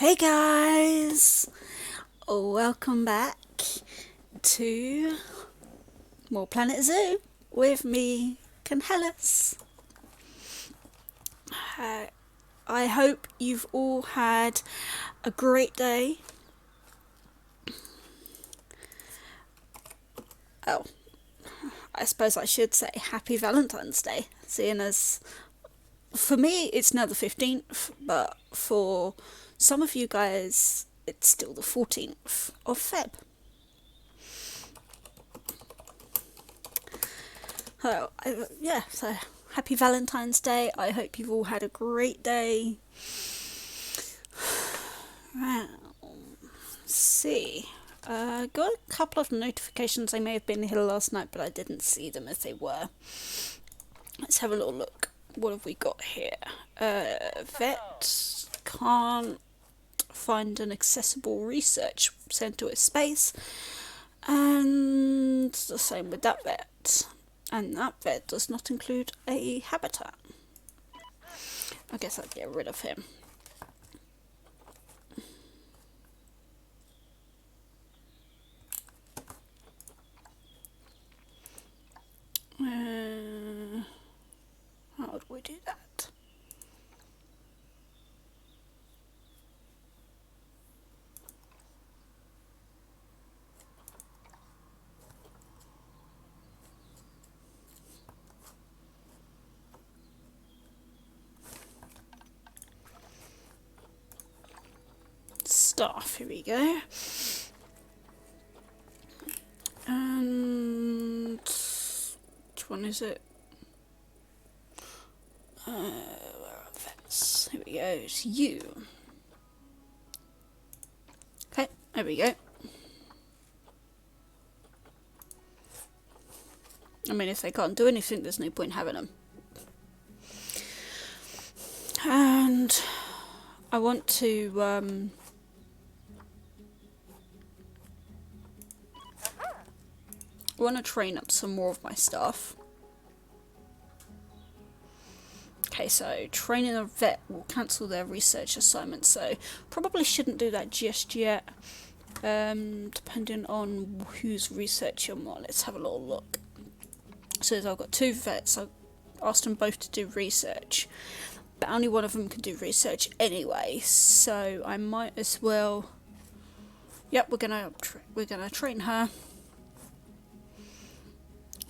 Hey guys! Welcome back to More Planet Zoo with me, Canhellis. I hope you've all had a great day. Oh, I suppose I should say Happy Valentine's Day, seeing as for me it's now the 15th, but for some of you guys it's still the 14th of Feb. So happy Valentine's Day. I hope you've all had a great day. Well, see. Got a couple of notifications. They may have been here last night, but I didn't see them as they were. Let's have a little look. What have we got here? Vet can't find an accessible research centre with space. And the same with that vet. And that vet does not include a habitat. I guess I'd get rid of him. How would we do that? Staff, here we go. And which one is it? Where are vets? Here we go, it's you. Okay, there we go. I mean, if they can't do anything, there's no point having them. And I want to train up some more of my staff. Okay, so training a vet will cancel their research assignment, so probably shouldn't do that just yet. Depending on who's researching what. Let's have a little look. So I've got two vets. I asked them both to do research, but only one of them can do research anyway. So I might as well. Yep, we're gonna train her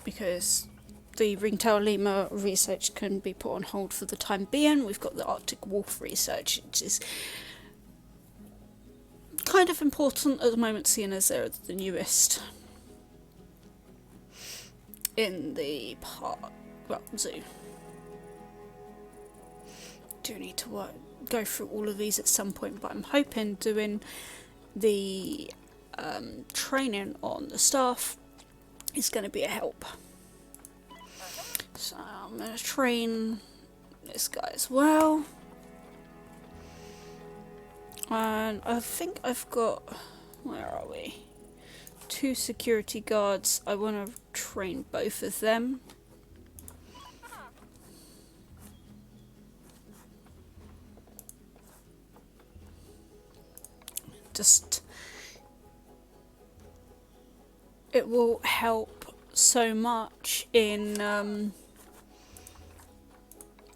because the ringtail lemur research can be put on hold for the time being. We've got the Arctic wolf research, which is kind of important at the moment, seeing as they're the newest in the zoo. Do need to go through all of these at some point, but I'm hoping doing the training on the staff is going to be a help. So I'm going to train this guy as well. And I think I've got, where are we? 2 security guards. I want to train both of them. It will help so much in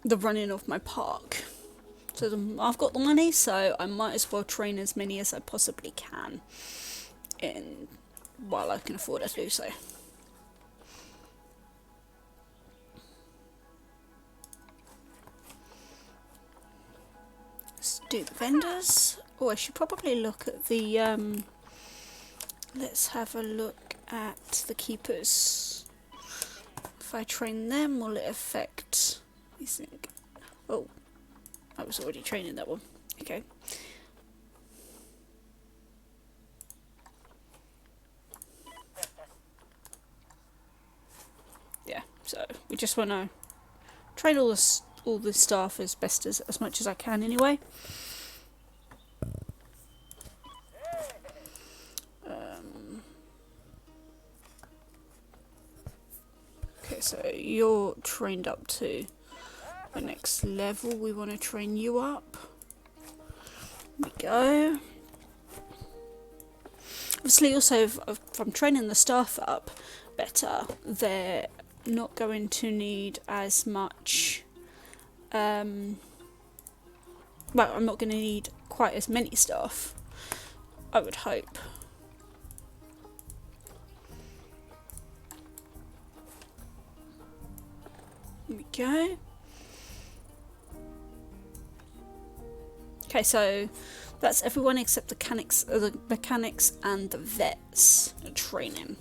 the running of my park. So I've got the money, so I might as well train as many as I possibly can while I can afford to do so. Let's do the vendors. Oh, I should probably look at the let's have a look at the keepers. If I train them, will it affect these things? Oh, I was already training that one. Okay. Yeah, so we just want to train all the staff as much as I can anyway. Okay, so you're trained up to the next level. We want to train you up. There we go. Obviously, also, if I'm training the staff up better, they're not going to need as much. Well, I'm not going to need quite as many staff, I would hope. There we go. Okay, so that's everyone except the mechanics and the vets training.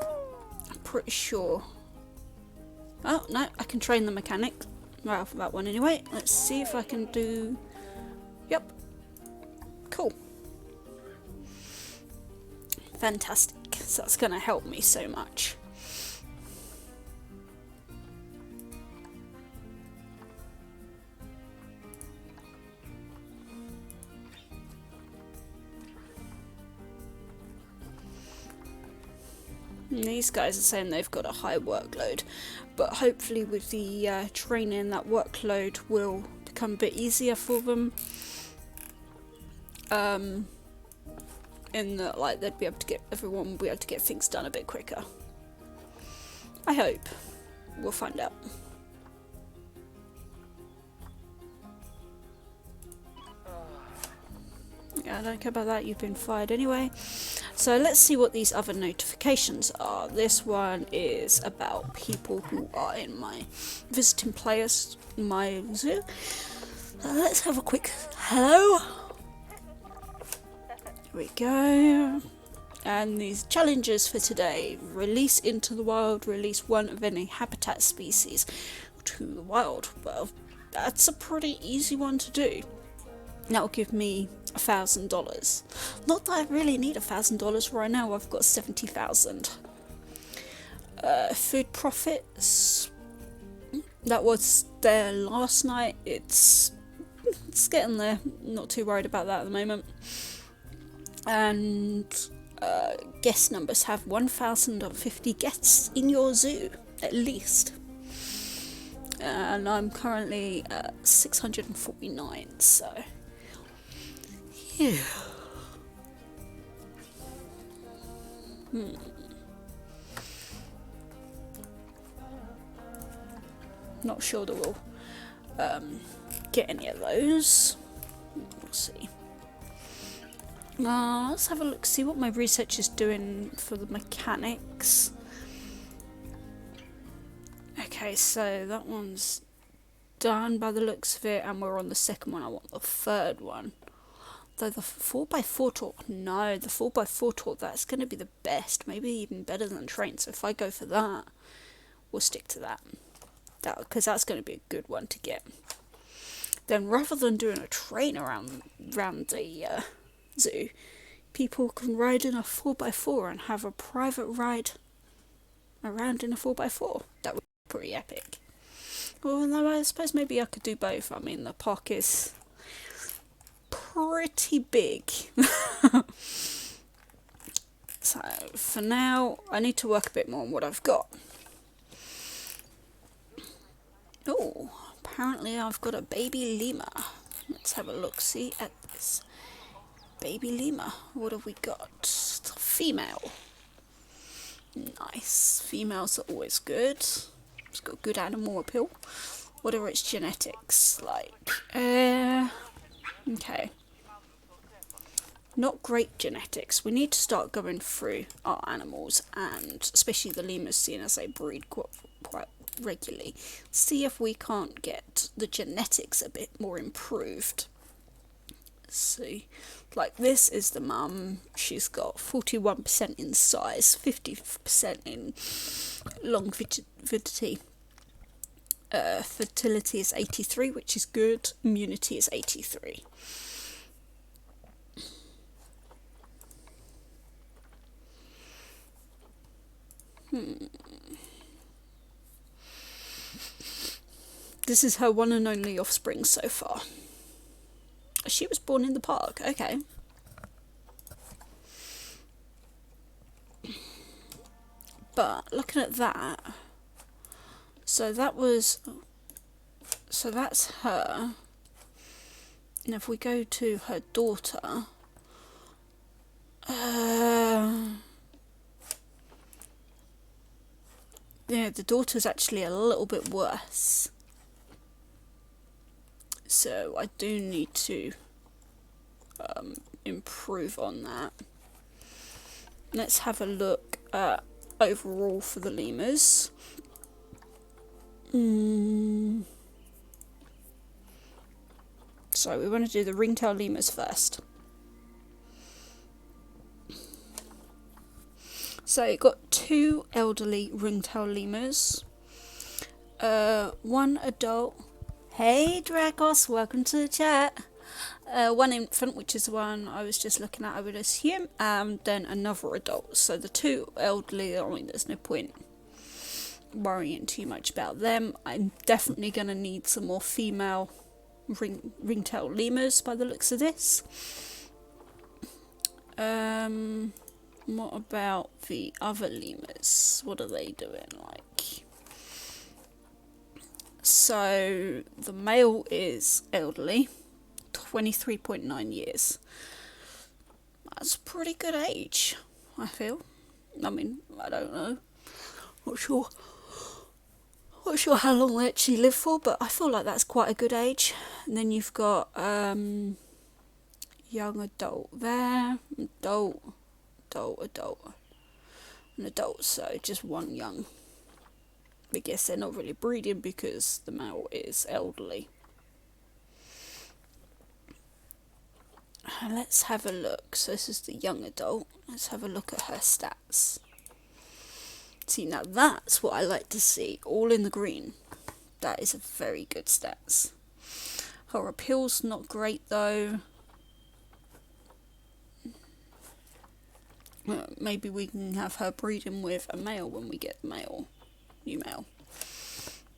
I'm pretty sure. Oh, no, I can train the mechanic. Well, for that one anyway. Let's see if I can do... Yep. Cool. Fantastic. So that's going to help me so much. These guys are saying they've got a high workload, but hopefully with the training, that workload will become a bit easier for them. In that, like, they'd be able to get, everyone will be able to get things done a bit quicker. I hope. We'll find out. Yeah, I don't care about that, you've been fired anyway. So let's see what these other notifications are. This one is about people who are in my visiting players, my zoo. Let's have a quick hello. Here we go. And these challenges for today: release into the wild, release one of any habitat species to the wild. Well, that's a pretty easy one to do. That'll give me $1,000. Not that I really need $1,000 right now. I've got 70,000. Food profits. That was there last night. It's getting there. Not too worried about that at the moment. And guest numbers, have 1,050 guests in your zoo at least. And I'm currently at 649. So. Yeah. Not sure that we'll get any of those. We'll see. Let's have a look, see what my research is doing for the mechanics. Okay, so that one's done by the looks of it, and we're on the second one. I want the third one. Though the 4x4 torque, no, the 4x4 torque, that's going to be the best, maybe even better than train. So if I go for that, we'll stick to that, because that's going to be a good one to get. Then rather than doing a train around the zoo, people can ride in a 4x4 and have a private ride around in a 4x4. That would be pretty epic. Well, no, I suppose maybe I could do both. I mean, the park is pretty big. So for now I need to work a bit more on what I've got. Oh, apparently I've got a baby lemur. Let's have a look, see at this baby lemur. What have we got? It's a female. Nice. Females are always good. It's got good animal appeal. What are its genetics like? Okay. Not great genetics. We need to start going through our animals, and especially the lemurs, seeing as they breed quite regularly. See if we can't get the genetics a bit more improved. Let's see. Like, this is the mum. She's got 41% in size, 50% in longevity. Fertility is 83, which is good. Immunity is 83. This is her one and only offspring so far. She was born in the park, okay. But looking at that, so that was So that's her. And if we go to her daughter, yeah, the daughter's actually a little bit worse. So I do need to improve on that. Let's have a look at overall for the lemurs. So we want to do the ringtail lemurs first. So you've got 2 elderly ringtail lemurs, 1 adult. Hey Dracos, welcome to the chat. 1 infant, which is the one I was just looking at, I would assume, then another adult. So the 2 elderly, I mean, there's no point worrying too much about them. I'm definitely going to need some more female ringtail lemurs by the looks of this. What about the other lemurs? What are they doing like? So the male is elderly, 23.9 years. That's a pretty good age, I feel. I mean, I don't know. Not sure how long they actually live for, but I feel like that's quite a good age. And then you've got young adult there, adult, and adult, so just 1 young. I guess they're not really breeding because the male is elderly. Let's have a look. So this is the young adult. Let's have a look at her stats. See, now that's what I like to see, all in the green. That is a very good stats. Her appeal's not great though. Maybe we can have her breeding with a male when we get the new male.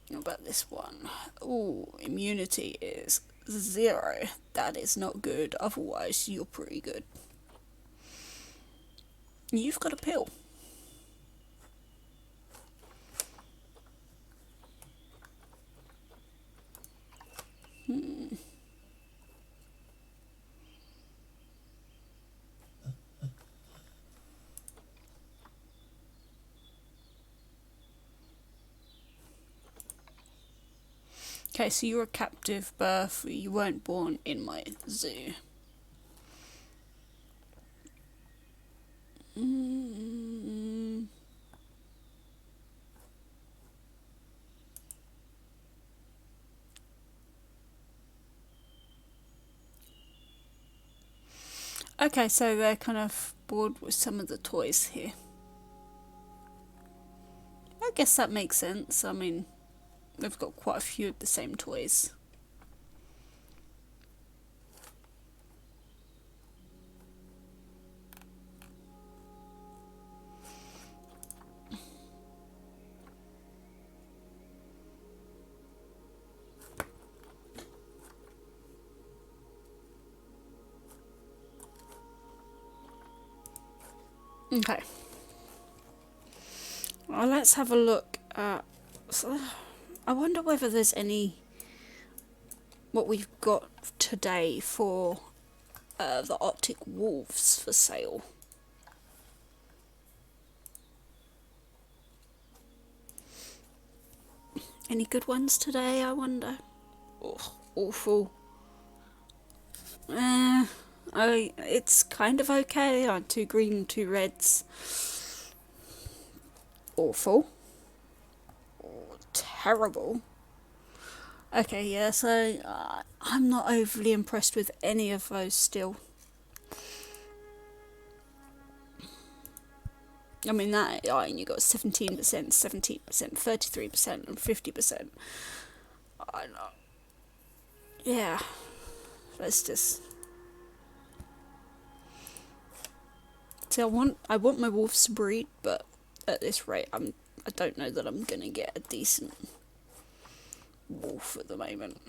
What about this one? Ooh, immunity is 0. That is not good, otherwise you're pretty good. You've got a pill. Okay, so you're a captive birth, you weren't born in my zoo. Okay, so they're kind of bored with some of the toys here. I guess that makes sense. I mean, they've got quite a few of the same toys. Okay. Well, let's have a look at... I wonder whether there's any... what we've got today for the Arctic wolves for sale. Any good ones today, I wonder? Oh, awful. It's kind of okay. 2 green, 2 reds. Awful. Oh, terrible. Okay, yeah, so I'm not overly impressed with any of those still. I mean, that you got 17%, 17%, 33%, and 50%. I know. Yeah. Let's just... See, I want my wolves to breed, but at this rate, I don't know that I'm gonna get a decent wolf at the moment.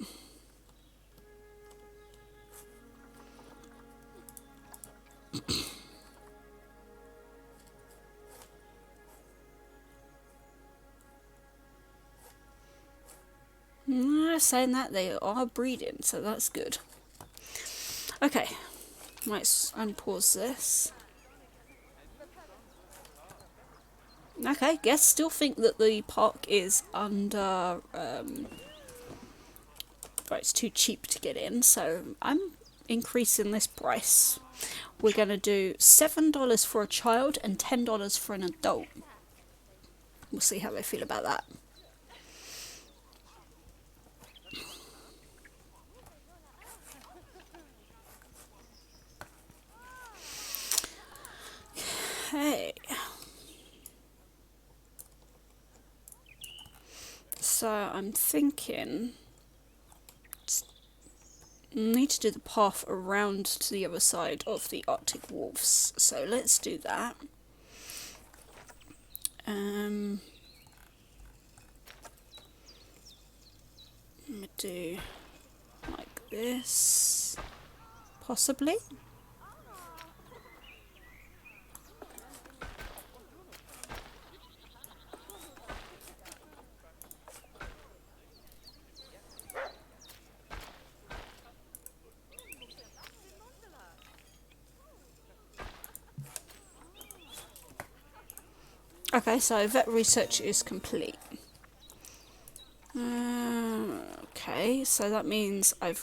Saying that, they are breeding, so that's good. Okay, let's unpause this. Okay, guess still think that the park is under, right, it's too cheap to get in, so I'm increasing this price. We're going to do $7 for a child and $10 for an adult. We'll see how they feel about that. Okay. So I'm thinking need to do the path around to the other side of the Arctic wolves. So let's do that. I'm gonna do like this, possibly. Okay, so vet research is complete. Okay, so that means I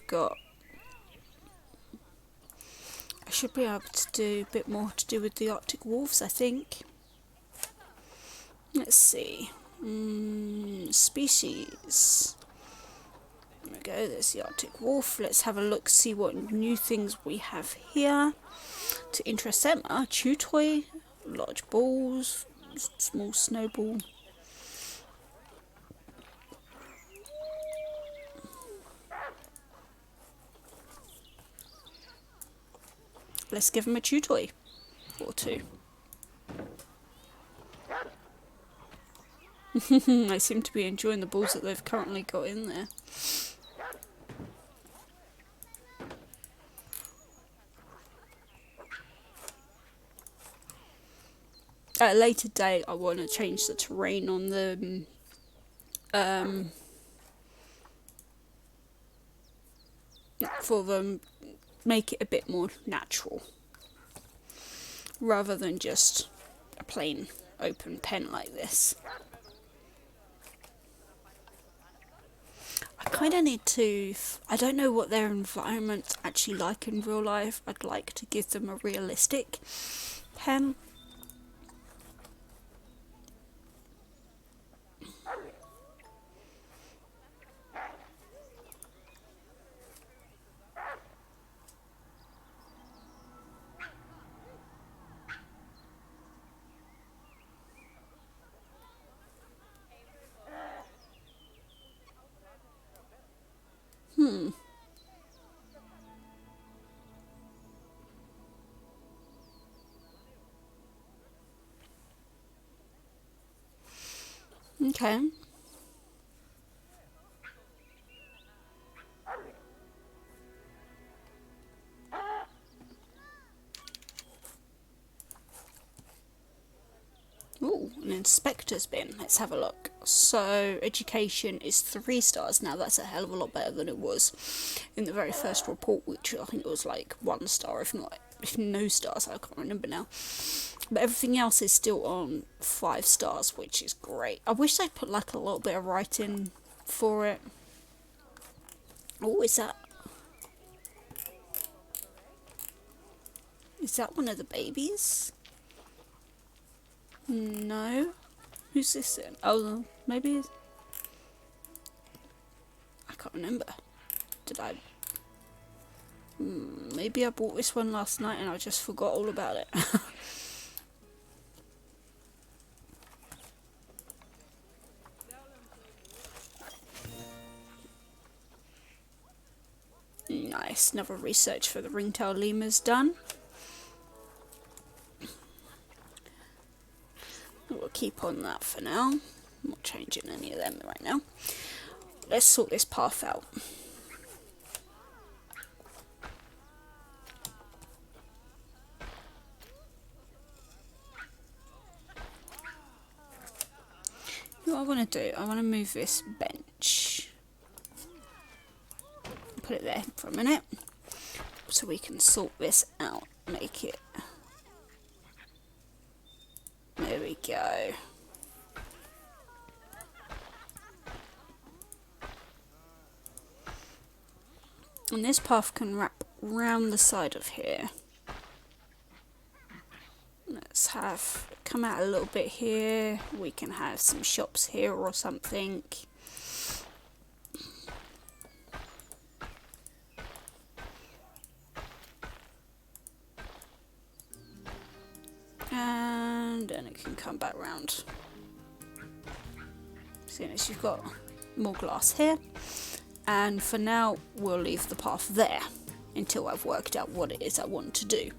should be able to do a bit more to do with the Arctic wolves, I think. Let's see. Species. There we go, there's the Arctic wolf. Let's have a look, see what new things we have here to interest them. Chew toy, large balls, small snowball. Let's give them a chew toy or two. I seem to be enjoying the balls that they've currently got in there. At a later date, I want to change the terrain on them. For them, make it a bit more natural, rather than just a plain open pen like this. I kind of need to, I don't know what their environment's actually like in real life. I'd like to give them a realistic pen. Okay. Ooh, an inspector's bin. Let's have a look. So, education is 3 stars. Now, that's a hell of a lot better than it was in the very first report, which I think it was like 1 star, if no stars. I can't remember now. But everything else is still on 5 stars, which is great. I wish they'd put like a little bit of writing for it. Oh, is that one of the babies? No. Who's this in? Oh, maybe. I can't remember. Did I? Maybe I bought this one last night and I just forgot all about it. Nice. Another research for the ringtail lemurs done. We'll keep on that for now. I'm not changing any of them right now. Let's sort this path out. What I want to do, I want to move this bench put it there for a minute so we can sort this out. Make it. There we go. And this path can wrap round the side of here. Let's have come out a little bit here. We can have some shops here or something. And then it can come back round. Seeing as you've got more glass here. And for now, we'll leave the path there until I've worked out what it is I want to do.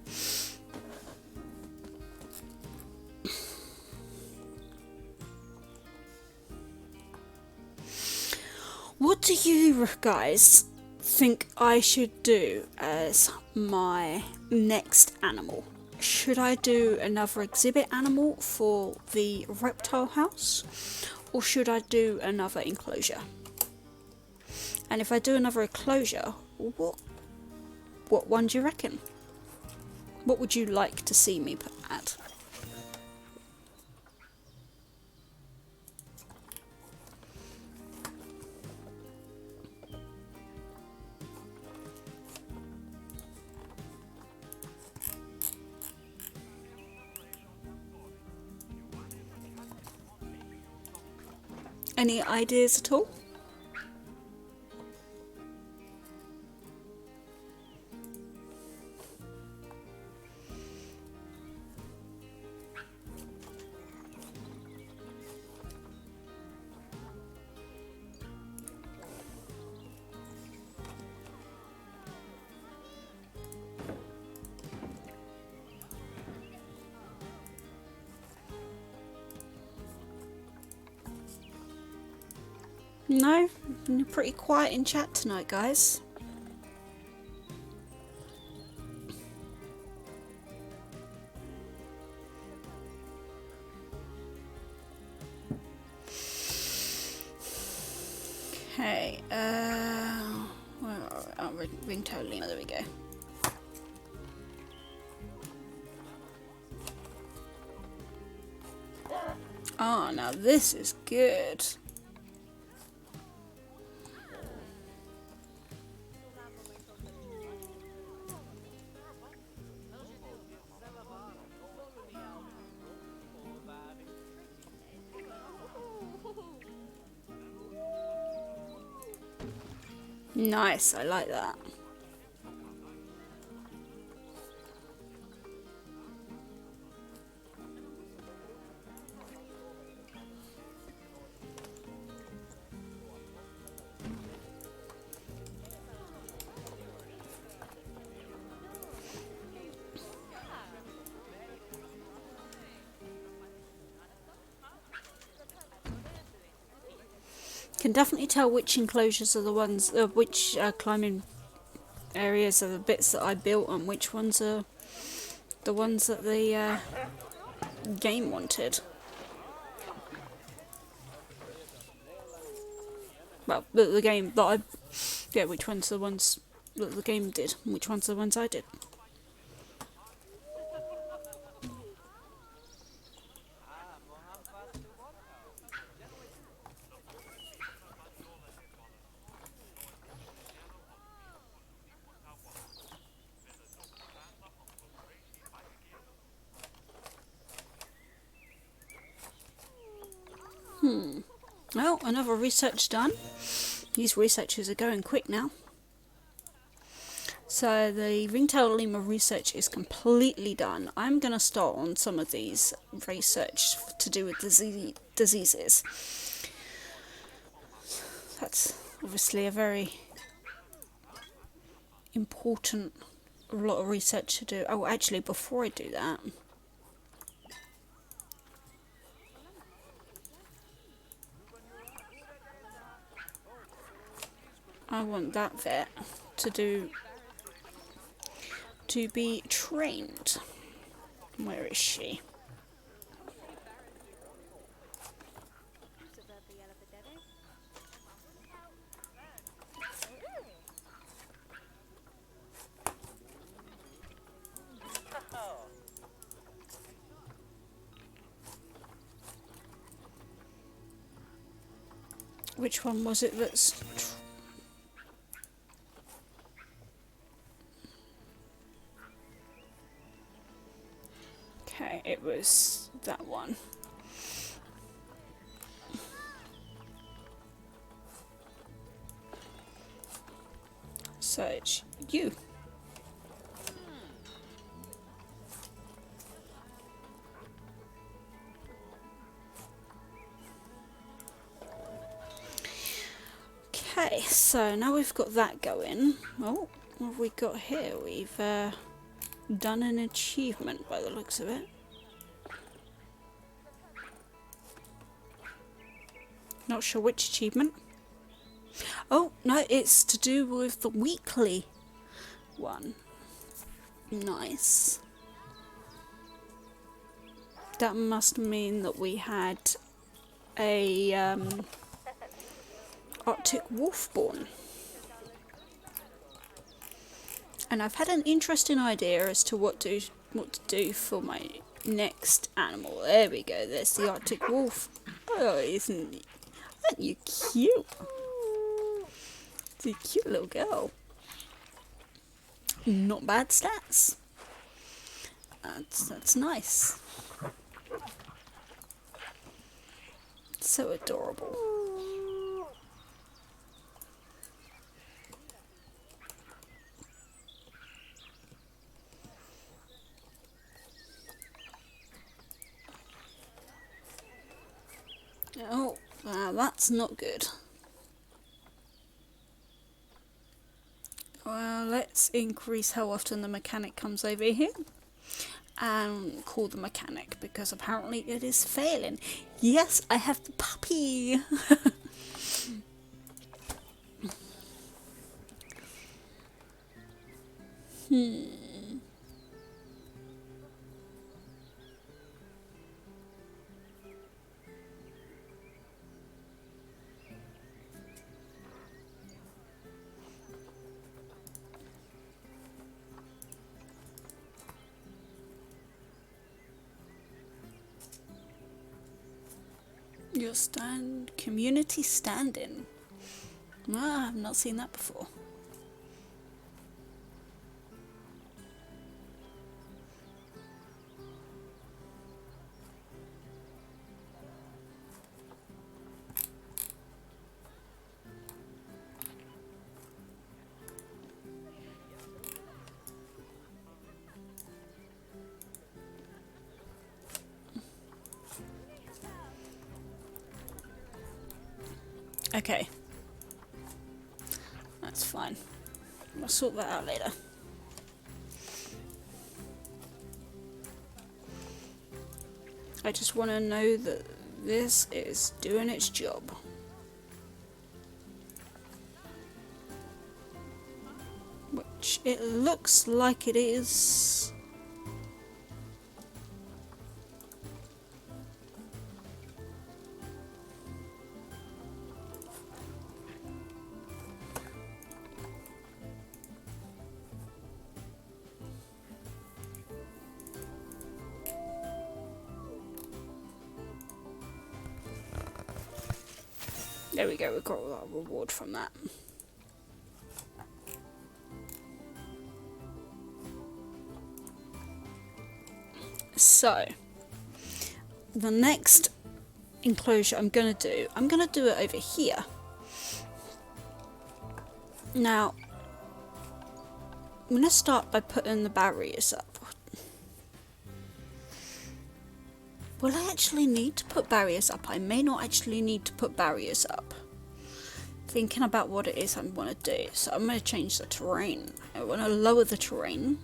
What do you guys think I should do as my next animal? Should I do another exhibit animal for the reptile house? Or should I do another enclosure? And if I do another enclosure, what one do you reckon? What would you like to see me add? Any ideas at all? No? You're pretty quiet in chat tonight, guys. Okay, where are we? Oh, ringtone Lima, there we go. Oh, now this is good. Nice, I like that. Can definitely tell which enclosures are the ones, which climbing areas are the bits that I built, and which ones are the ones that the game wanted. Well, the game that I, yeah, which ones are the ones that the game did, and which ones are the ones I did. Well, another research done. These researchers are going quick now. So the ringtail lemur research is completely done. I'm going to start on some of these research to do with diseases. That's obviously a very important lot of research to do. Oh, actually, before I do that, I want that vet to be trained. Where is she? Which one was it that's... Okay, it was that one. So it's you. Okay, so now we've got that going. Oh, what have we got here? We've done an achievement by the looks of it. Not sure which achievement. Oh, no, it's to do with the weekly one. Nice. That must mean that we had a Arctic wolf born. And I've had an interesting idea as to what to do for my next animal. There we go, there's the Arctic wolf. Oh, aren't you cute? It's a cute little girl. Not bad stats. That's nice. So adorable. Oh, that's not good. Well, let's increase how often the mechanic comes over here and call the mechanic, because apparently it is failing. Yes, I have the puppy. Your community stand-in. Ah, I've not seen that before. Okay. That's fine. I'll sort that out later. I just want to know that this is doing its job. Which it looks like it is. There we go, we got a reward from that. So, the next enclosure I'm going to do it over here. Now, I'm going to start by putting the barriers up. Will I actually need to put barriers up? I may not actually need to put barriers up. Thinking about what it is I want to do. So I'm going to change the terrain. I want to lower the terrain.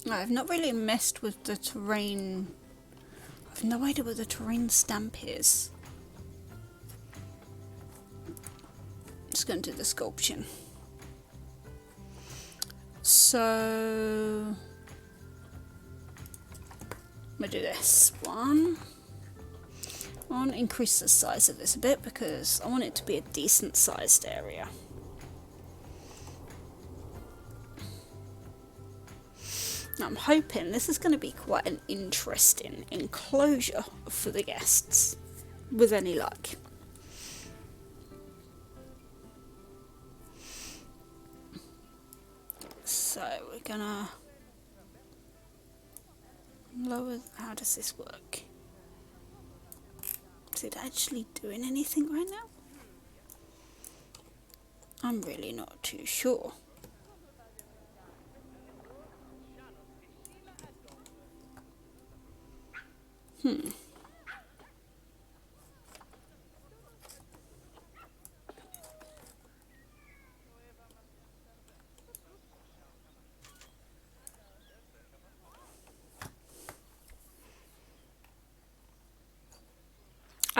I've not really messed with the terrain. I've no idea what the terrain stamp is. just going to do the sculpture. So I'm going to do this one. I want to increase the size of this a bit because I want it to be a decent sized area. Now I'm hoping this is going to be quite an interesting enclosure for the guests, with any luck. So we're gonna lower. How does this work? Is it actually doing anything right now? I'm really not too sure.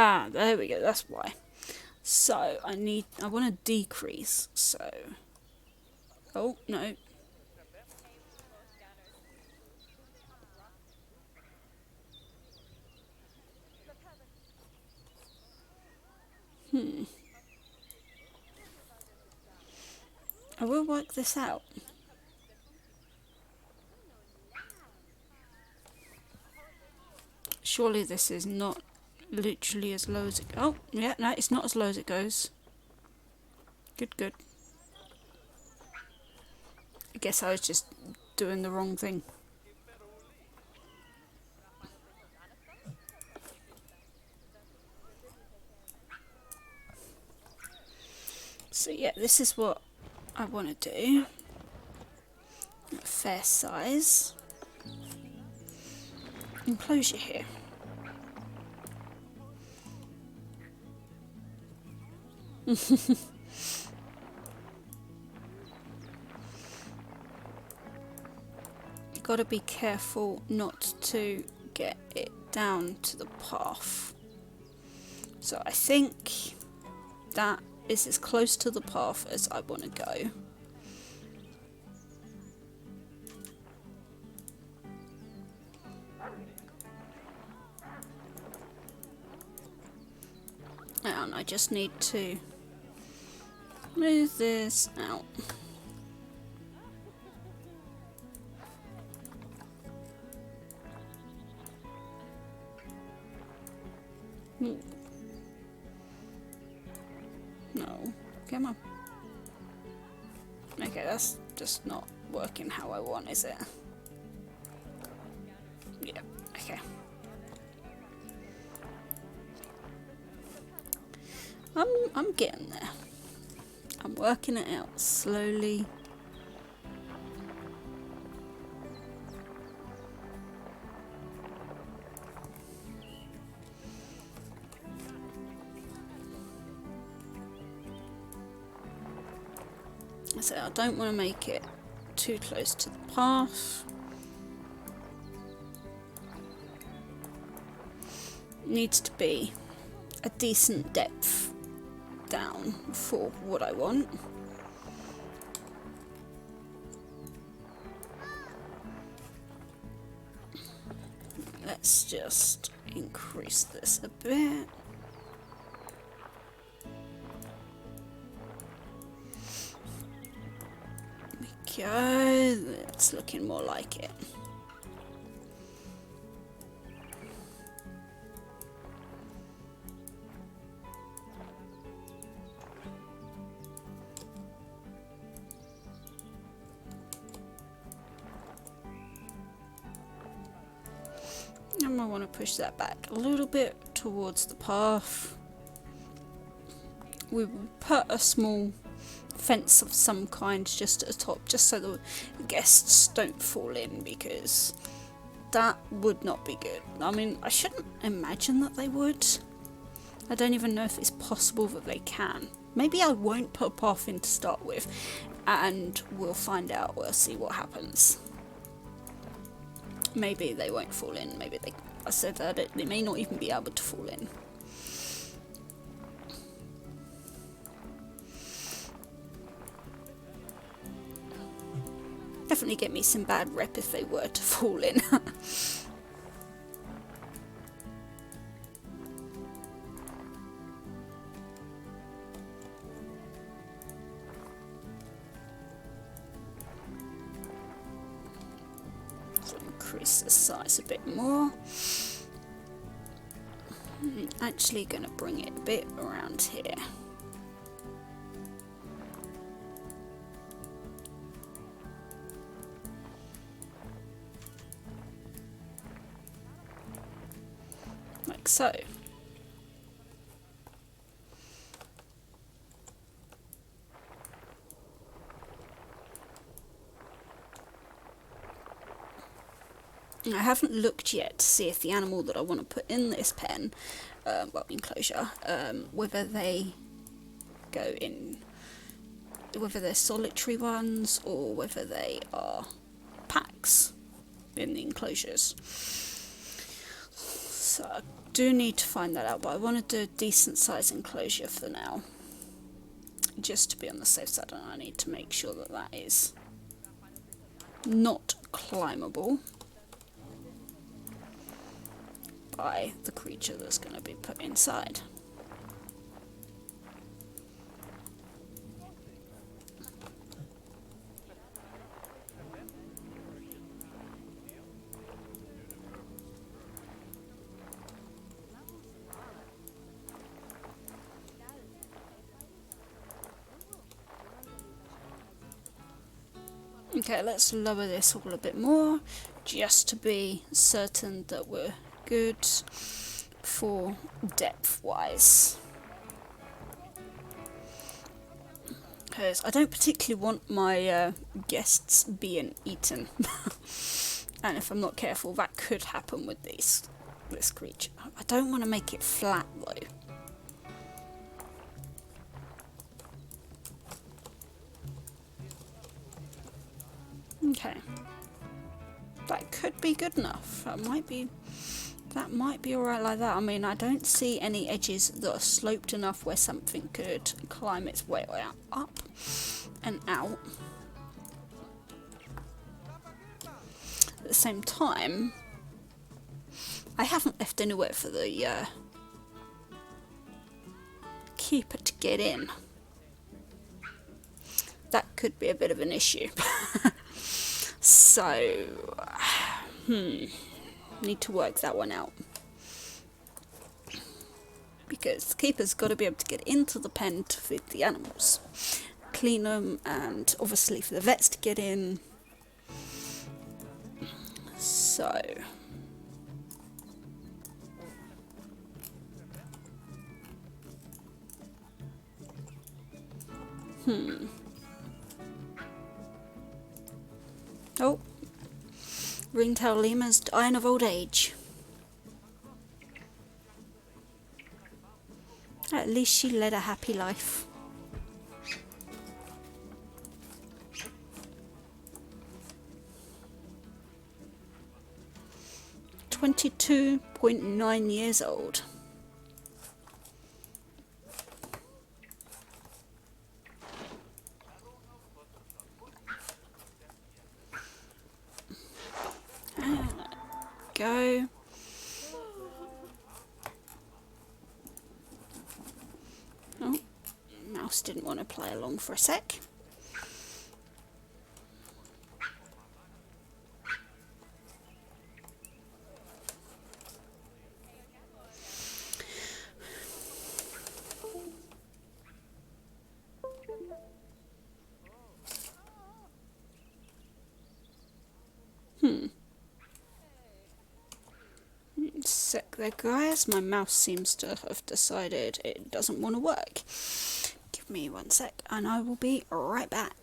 Ah, there we go, that's why. So I want to decrease, so oh no. I will work this out. Surely this is not literally as low as it... Oh, yeah, no, it's not as low as it goes. Good, good. I guess I was just doing the wrong thing. So yeah, this is what I want to do. A fair size enclosure here. Gotta be careful not to get it down to the path. So I think that is as close to the path as I want to go. And I just need to move this out. No, come on. Okay, that's just not working how I want, is it? Yeah, okay. I'm getting there. I'm working it out slowly. So I don't want to make it too close to the path. Needs to be a decent depth down for what I want. Let's just increase this a bit. There we go, it's looking more like it. And I want to push that back a little bit towards the path. We will put a small fence of some kind just at the top, just so the guests don't fall in, because that would not be good. I mean, I shouldn't imagine that they would. I don't even know if it's possible that they can. Maybe I won't put a path in to start with, and we'll find out. We'll see what happens. Maybe they won't fall in. Maybe they... I said that they may not even be able to fall in. definitely get me some bad rep if they were to fall in. So increase the size a bit more. I'm actually going to bring it a bit around here. Like so. I haven't looked yet to see if the animal that I want to put in this pen, well, enclosure, whether they go in, whether they're solitary ones or whether they are packs in the enclosures. So I do need to find that out, but I want to do a decent size enclosure for now, just to be on the safe side, and I need to make sure that that is not climbable by the creature that's going to be put inside. Okay, let's lower this all a bit more, just to be certain that we're good for depth-wise. Because I don't particularly want my guests being eaten. And if I'm not careful, that could happen with this creature. I don't want to make it flat, though. Okay, that could be good enough. That might be alright like that. I mean, I don't see any edges that are sloped enough where something could climb its way up and out. At the same time, I haven't left anywhere for the keeper to get in. That could be a bit of an issue. So, need to work that one out. Because the keeper's got to be able to get into the pen to feed the animals, clean them, and obviously for the vets to get in. So, oh, ringtail lemur's dying of old age. At least she led a happy life. .9 years old. Go. Oh, mouse didn't want to play along for a sec. Sec there, guys. My mouse seems to have decided it doesn't want to work. Give me 1 sec and I will be right back.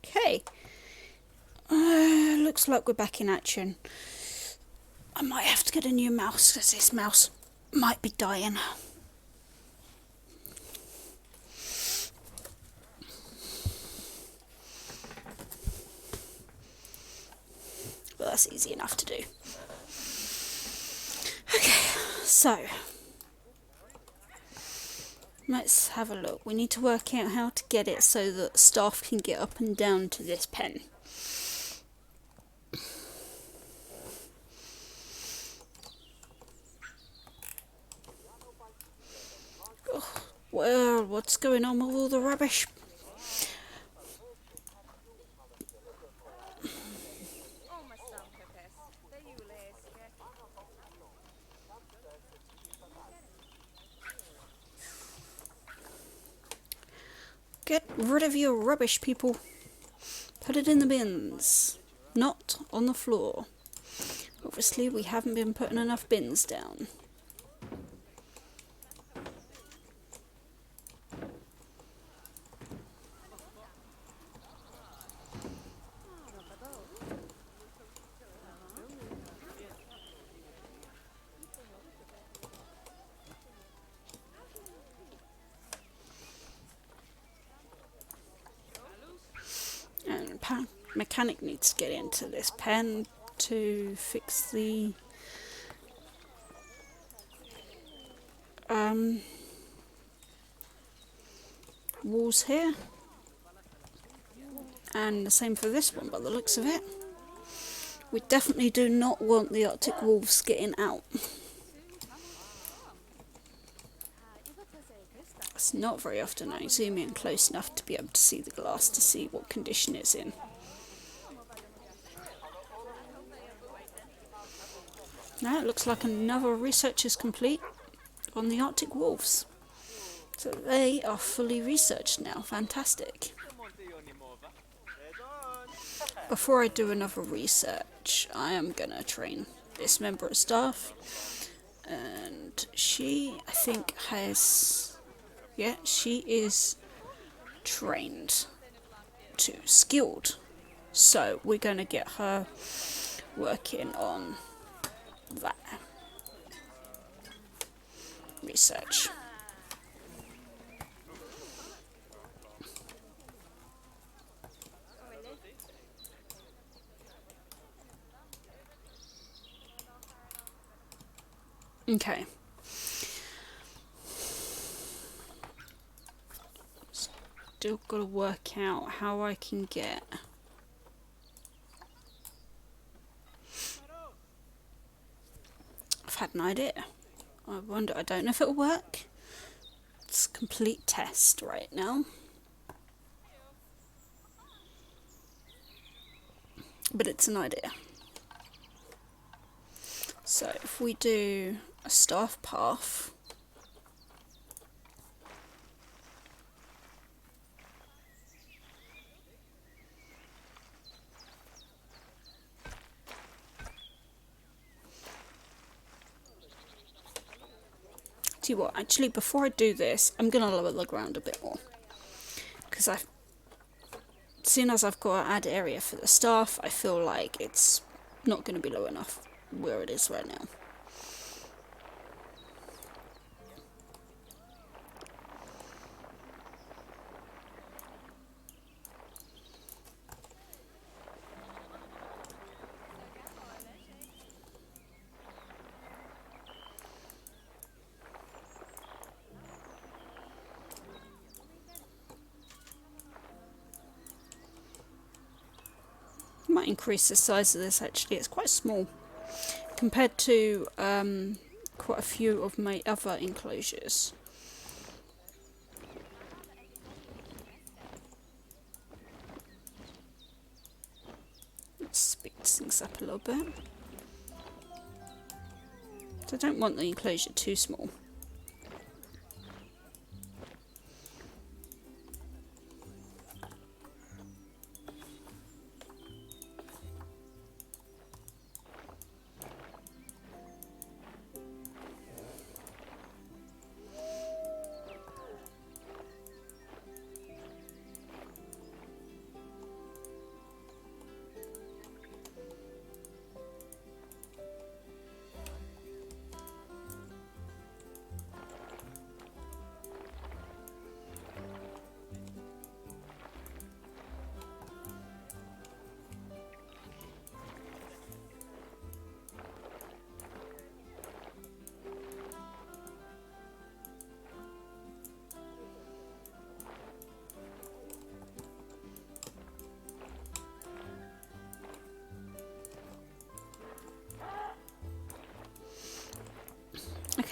Okay. Looks like we're back in action. I might have to get a new mouse because this mouse might be dying. But that's easy enough to do. Okay, so let's have a look. We need to work out how to get it so that staff can get up and down to this pen. Oh, well, what's going on with all the rubbish? Get rid of your rubbish, people. Put it in the bins, not on the floor. Obviously, we haven't been putting enough bins down. And mechanic needs to get into this pen to fix the walls here. And the same for this one by the looks of it. We definitely do not want the Arctic wolves getting out. It's not very often I zoom in close enough to be able to see the glass to see what condition it's in. Now it looks like another research is complete on the Arctic wolves. So they are fully researched now. Fantastic. Before I do another research, I am going to train this member of staff. And she, I think, has... Yeah, she is trained to skilled. So we're going to get her working on that research. Okay. Still got to work out how I can get... I've had an idea. I don't know if it'll work. It's a complete test right now. But it's an idea. So if we do a staff path, tell you what, actually before I do this, I'm going to lower the ground a bit more. Because seeing as I've got to add area for the staff, I feel like it's not going to be low enough where it is right now. Might increase the size of this actually. It's quite small compared to quite a few of my other enclosures. Let's speed things up a little bit. So I don't want the enclosure too small.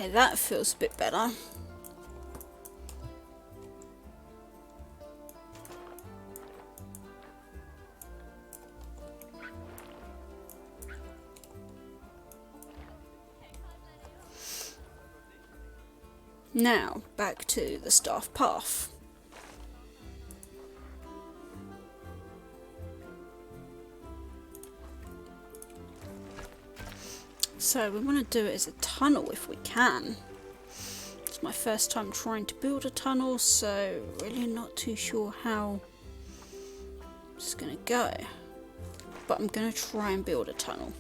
Okay, that feels a bit better. Now, back to the staff path. So we want to do it as a tunnel if we can. It's my first time trying to build a tunnel, so really not too sure how it's going to go. But I'm going to try and build a tunnel.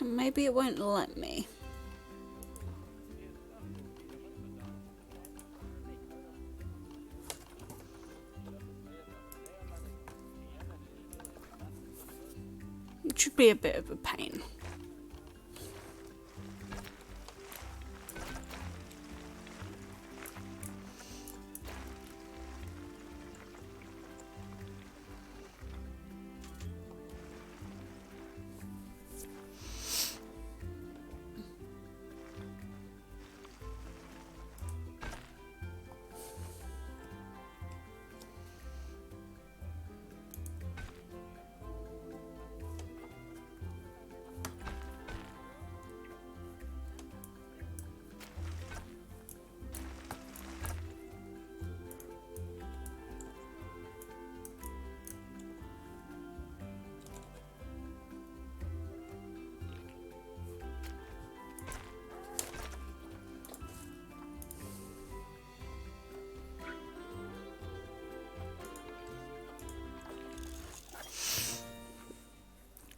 Maybe it won't let me. It should be a bit of a pain.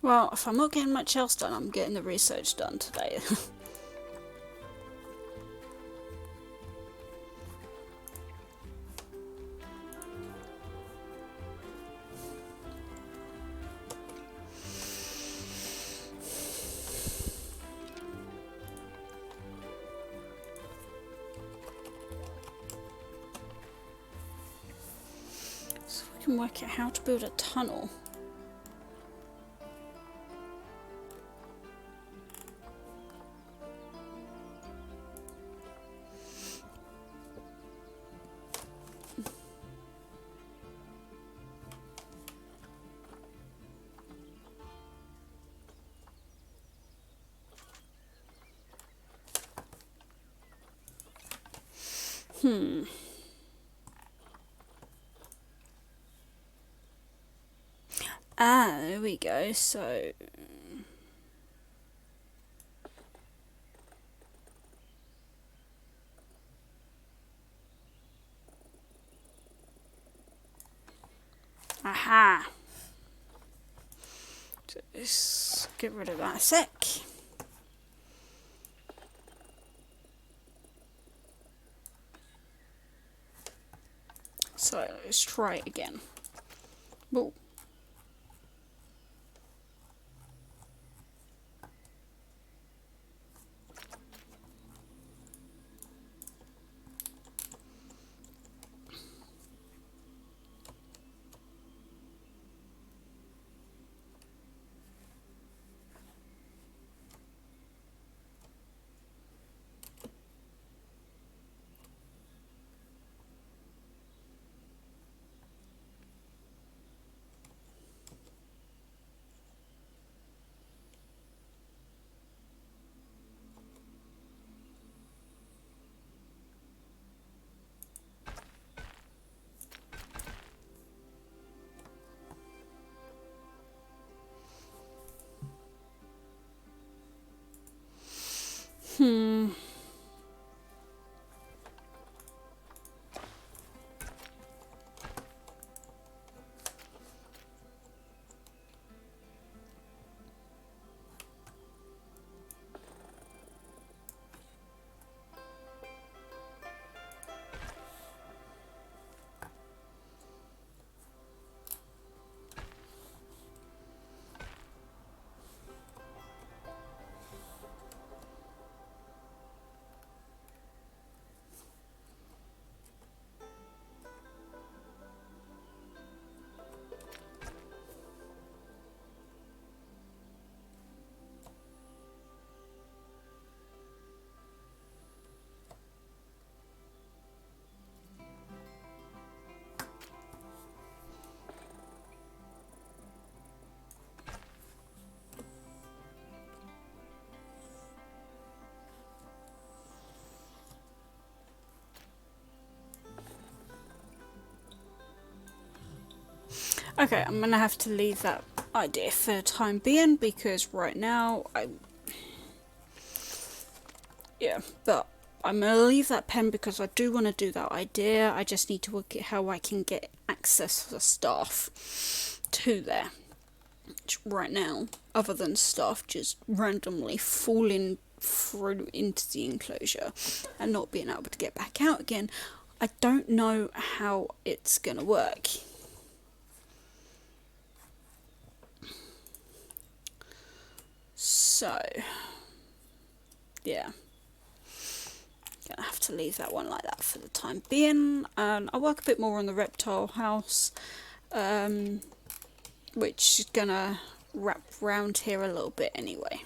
Well, if I'm not getting much else done, I'm getting the research done today. So we can work out how to build a tunnel. Ah, there we go. So aha. Just get rid of that a sec. So let's try it again. Whoa. Okay, I'm gonna have to leave that idea for the time being because right now but I'm gonna leave that pen because I do want to do that idea. I just need to work at how I can get access for staff to there. Which right now, other than staff just randomly falling through into the enclosure and not being able to get back out again, I don't know how it's gonna work. So, yeah. Gonna have to leave that one like that for the time being. I'll work a bit more on the reptile house, which is gonna wrap round here a little bit anyway.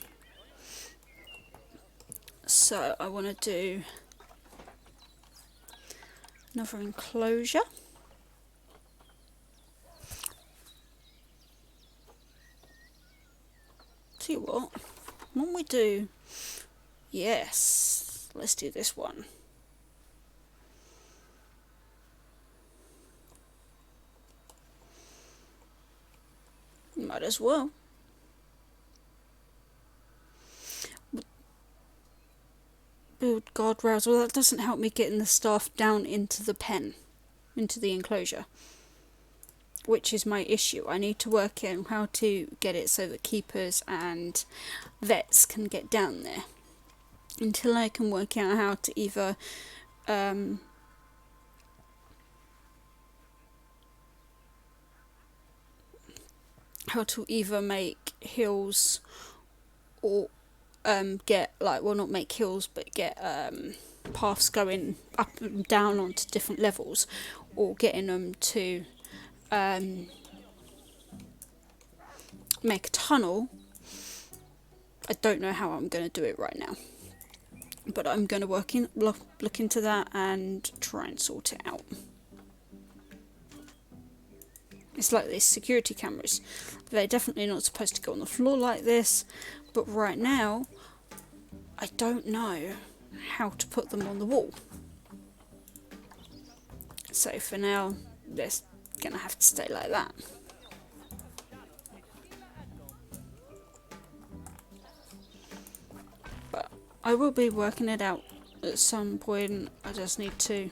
So I want to do another enclosure. Tell you what don't we do? Yes, let's do this one. Might as well. Build guardrails. Well, that doesn't help me getting the staff down into the pen, into the enclosure, which is my issue. I need to work out how to get it so that keepers and vets can get down there. Until I can work out how to either make hills or get like, well, not make hills but get paths going up and down onto different levels, or getting them to make a tunnel. I don't know how I'm going to do it right now, but I'm going to look into that and try and sort it out. It's like these security cameras. They're definitely not supposed to go on the floor like this, but right now I don't know how to put them on the wall. So for now, they're gonna have to stay like that. But I will be working it out at some point. I just need to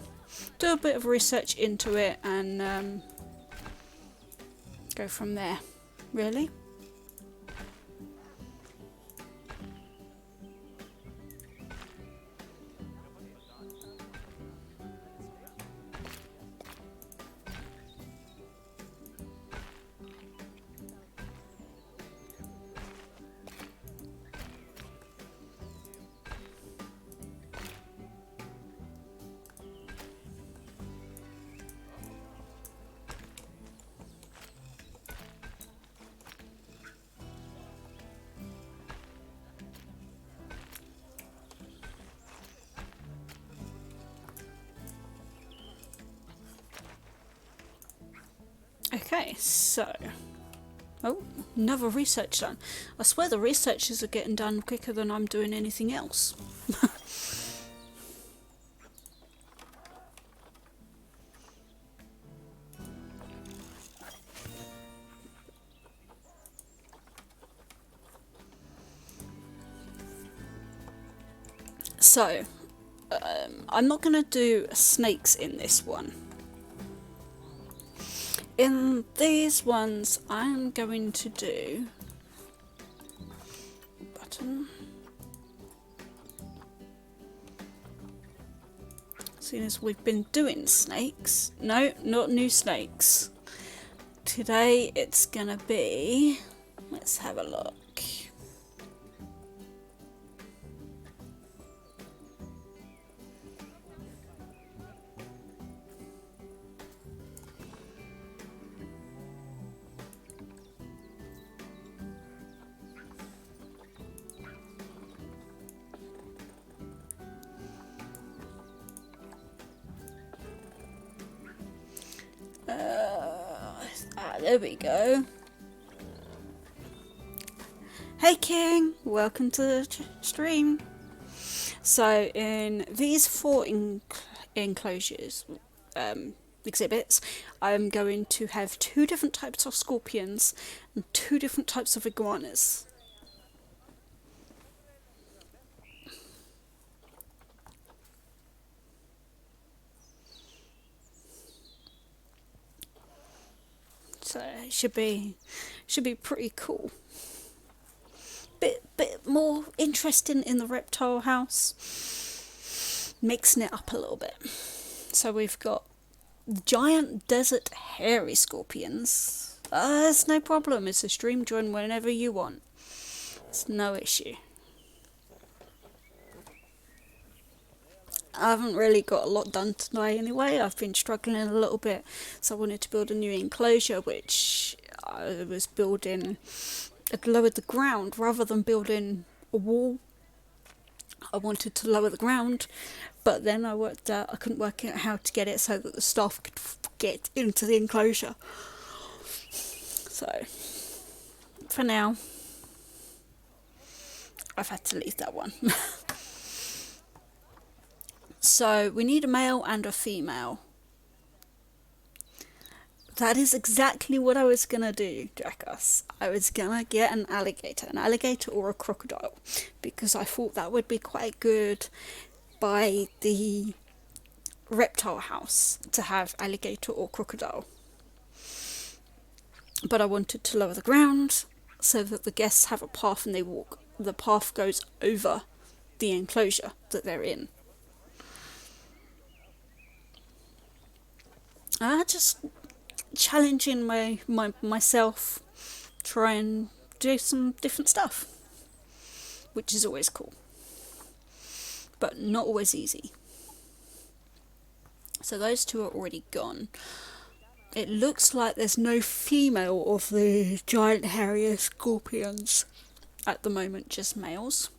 do a bit of research into it and go from there, really. Okay, so another research done. I swear the researchers are getting done quicker than I'm doing anything else. So I'm not going to do snakes in this one. In these ones, I'm going to do button. Seeing as we've been doing snakes, no, not new snakes. Today it's gonna be, let's have a look. There we go. Hey King, welcome to the stream. So in these 4 enclosures, exhibits, I'm going to have 2 different types of scorpions and 2 different types of iguanas. So it should be pretty cool. Bit more interesting in the reptile house, mixing it up a little bit. So we've got giant desert hairy scorpions. It's no problem. It's a stream join whenever you want. It's no issue. I haven't really got a lot done today anyway. I've been struggling a little bit, so I wanted to build a new enclosure, which I was building at lower the ground rather than building a wall. I wanted to lower the ground, but then I couldn't work out how to get it so that the staff could get into the enclosure. So for now, I've had to leave that one. So we need a male and a female. That is exactly what I was gonna do, Jackass. I was gonna get an alligator or a crocodile, because I thought that would be quite good by the reptile house to have alligator or crocodile. But I wanted to lower the ground so that the guests have a path and they walk. The path goes over the enclosure that they're in. Just challenging myself, try and do some different stuff, which is always cool, but not always easy. So those 2 are already gone. It looks like there's no female of the giant hairy scorpions at the moment, just males.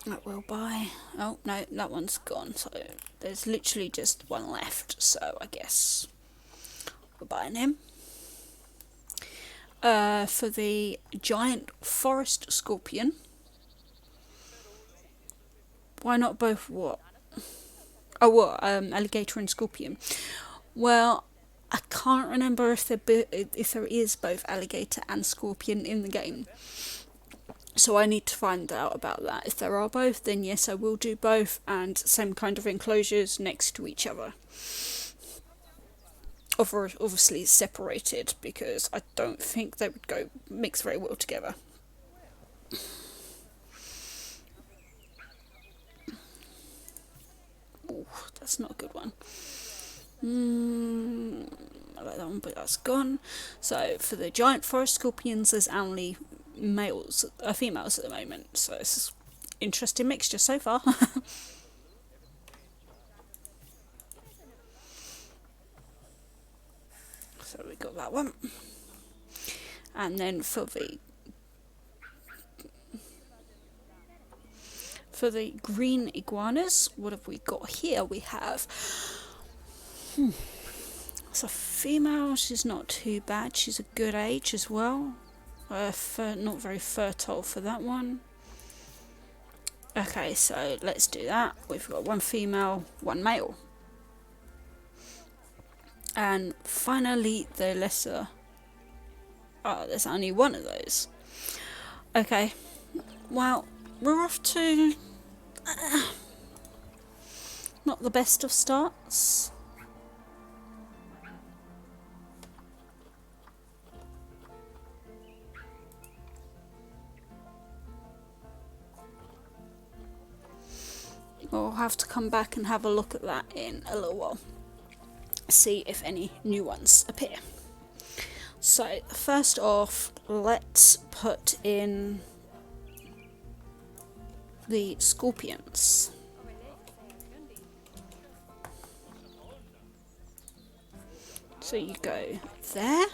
That will buy. Oh no, that one's gone, so there's literally just 1 left, so I guess we're buying him. For the giant forest scorpion, why not both what? Oh, what? Alligator and scorpion. Well, I can't remember if there is both alligator and scorpion in the game. So I need to find out about that. If there are both, then yes, I will do both, and same kind of enclosures next to each other. Obviously separated, because I don't think they would go mix very well together. Ooh, that's not a good one. I like that one, but that's gone. So for the giant forest scorpions, there's only females at the moment, so it's an interesting mixture so far. So we got that one, and then for the green iguanas, what have we got here? We have it's a female. She's not too bad. She's a good age as well. Not very fertile for that one. Okay, so let's do that. We've got 1 female, 1 male. And finally, the lesser. Oh, there's only 1 of those. Okay, well, we're off to not the best of starts. We'll have to come back and have a look at that in a little while. See if any new ones appear. So first off, let's put in the scorpions. So you go there,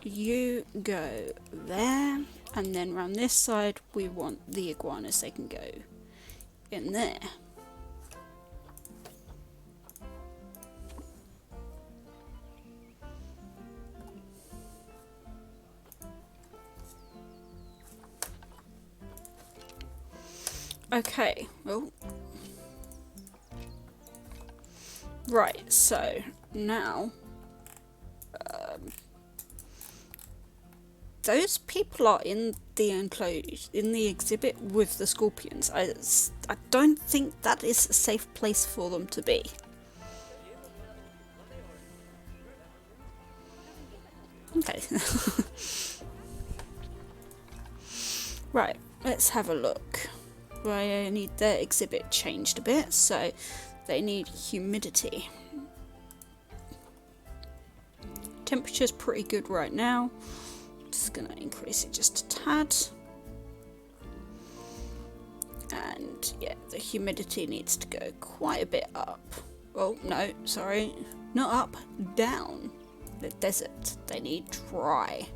you go there, and then around this side we want the iguanas. They can go in there. Okay, well, Right, so now those people are in the exhibit with the scorpions. I don't think that is a safe place for them to be. Okay. Right, let's have a look. I need their exhibit changed a bit, so they need humidity. Temperature's pretty good right now. Just gonna increase it just a tad. And yeah, the humidity needs to go quite a bit up. Oh no, sorry, not up, down. The desert, they need dry.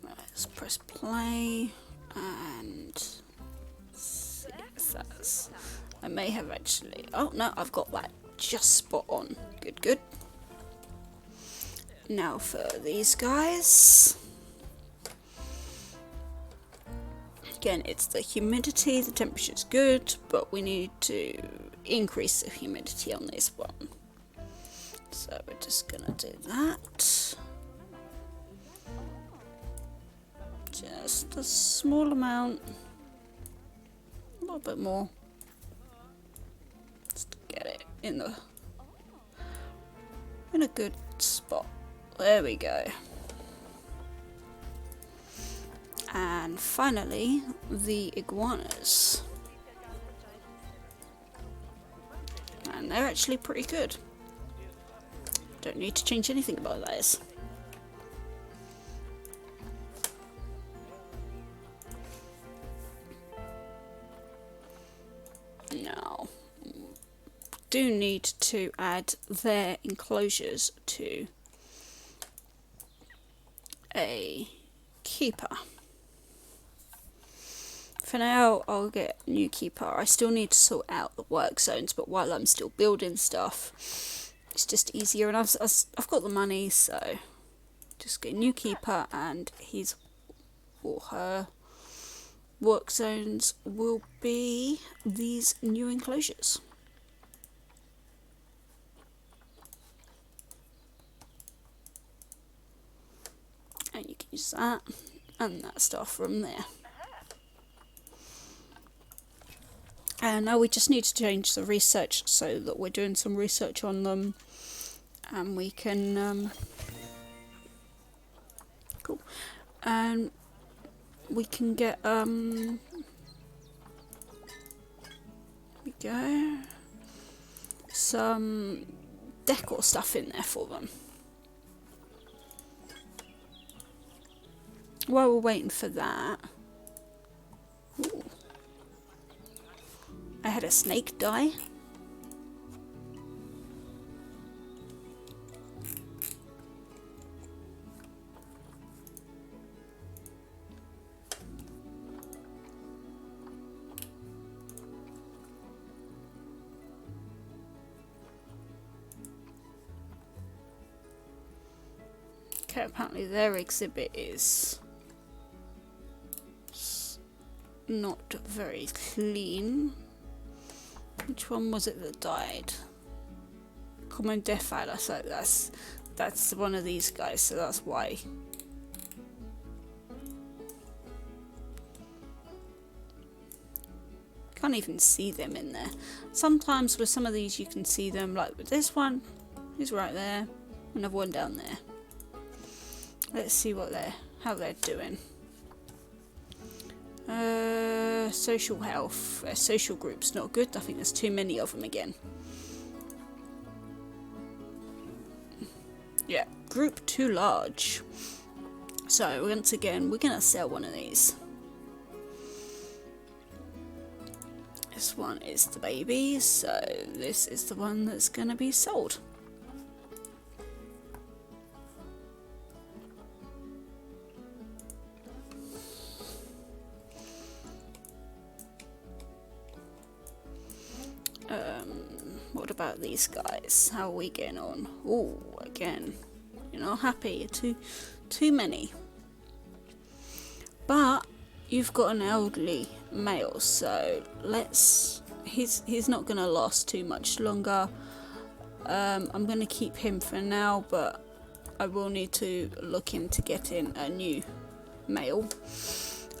Let's press play and see if that's... I may have actually... Oh no, I've got that just spot on. Good, good. Now for these guys. Again, it's the humidity, the temperature's good, but we need to increase the humidity on this one. So we're just gonna do that. Just a small amount. A little bit more. Just to get it in a good spot. There we go. And finally, the iguanas. And they're actually pretty good. Don't need to change anything about those. Now, do need to add their enclosures to a keeper. For now, I'll get a new keeper. I still need to sort out the work zones, but while I'm still building stuff, it's just easier, and I've got the money, so just get a new keeper, and his or her work zones will be these new enclosures. And you can use that and that stuff from there. And now we just need to change the research so that we're doing some research on them, and we can cool, and we can get we go some decor stuff in there for them. While we're waiting for that, ooh, I had a snake die. Okay, apparently their exhibit is not very clean. Which one was it that died? Common Death Adder, so that's one of these guys, so that's why. Can't even see them in there. Sometimes with some of these you can see them, like with this one, he's right there, another one down there. Let's see how they're doing. Social health. Social group's not good. I think there's too many of them again. Yeah, group too large. So once again, we're gonna sell one of these. This one is the baby, so this is the one that's gonna be sold. What about these guys? How are we getting on? Oh, again, you're not happy. You're too many. But you've got an elderly male, so he's not gonna last too much longer. I'm gonna keep him for now, but I will need to look into getting a new male.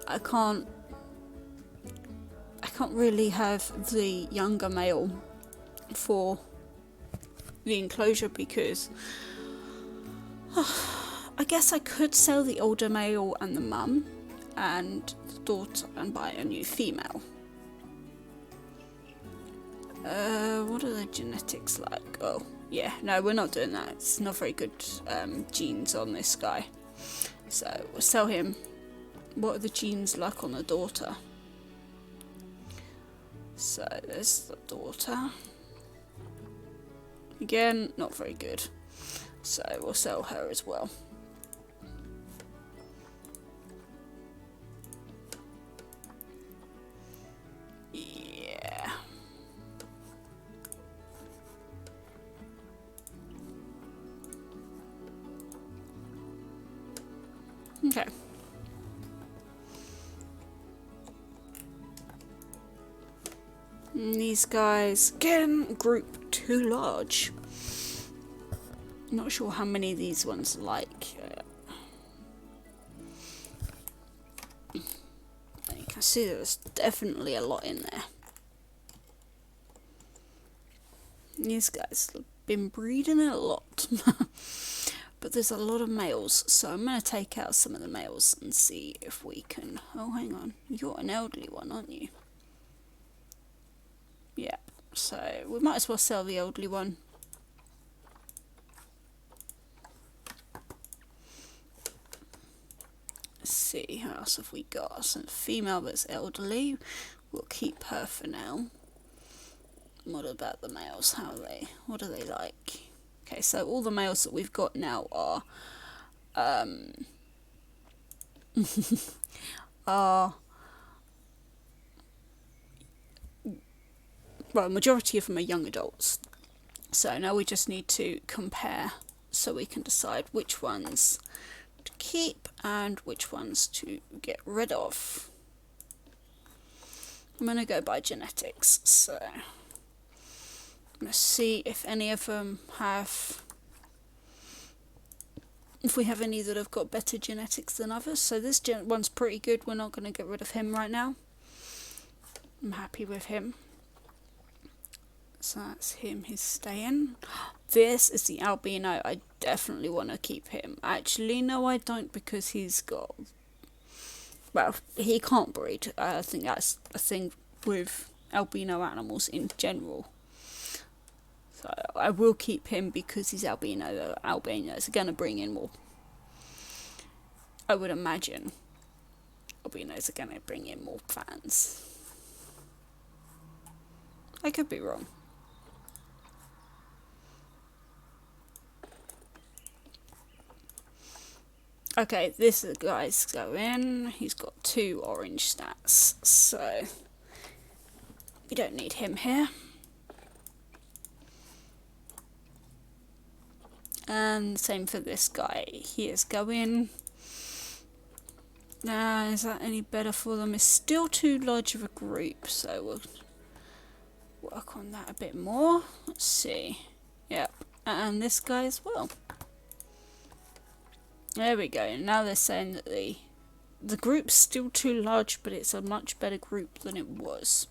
I can't really have the younger male for the enclosure because I guess I could sell the older male and the mum and the daughter and buy a new female. What are the genetics like? Oh, yeah, no, we're not doing that. It's not very good genes on this guy. So we'll sell him. What are the genes like on the daughter? So there's the daughter. Again, not very good. So we'll sell her as well. Yeah. Okay. And these guys, again, group too large. Not sure how many of these ones like. You can see there's definitely a lot in there. These guys have been breeding a lot. But there's a lot of males, so I'm going to take out some of the males and see if we can... Oh, hang on. You're an elderly one, aren't you? Yeah, so we might as well sell the elderly one. Let's see, who else have we got? So a female that's elderly. We'll keep her for now. What about the males? How are they? What are they like? Okay, so all the males that we've got now are well, majority of them are young adults. So now we just need to compare so we can decide which ones to keep and which ones to get rid of. I'm going to go by genetics, so I'm going to see if any of them have, if we have any that have got better genetics than others. So this one's pretty good, we're not going to get rid of him right now. I'm happy with him. So that's him, he's staying. This is the albino, I definitely want to keep him. Actually, no I don't, because he's got, well, he can't breed. I think that's a thing with albino animals in general. So I will keep him because he's albino. Albinos are going to bring in more. I would imagine albinos are going to bring in more fans. I could be wrong. Okay, this guy's going. He's got 2 orange stats, so we don't need him here. And same for this guy. He is going. Now, is that any better for them? It's still too large of a group, so we'll work on that a bit more. Let's see. Yep, and this guy as well. There we go. Now they're saying that the group's still too large, but it's a much better group than it was.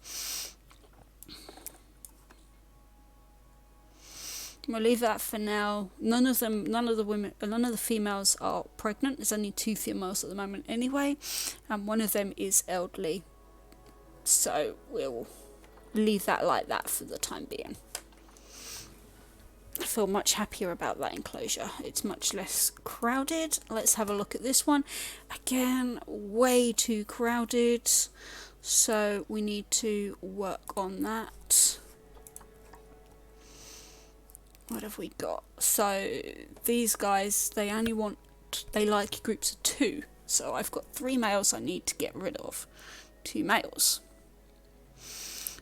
We'll leave that for now. None of the females are pregnant. There's only 2 females at the moment anyway, and one of them is elderly. So we'll leave that like that for the time being. I feel much happier about that enclosure. It's much less crowded. Let's have a look at this one. Again, way too crowded. So we need to work on that. What have we got? So these guys, they like groups of 2. So I've got 3 males I need to get rid of. 2 males.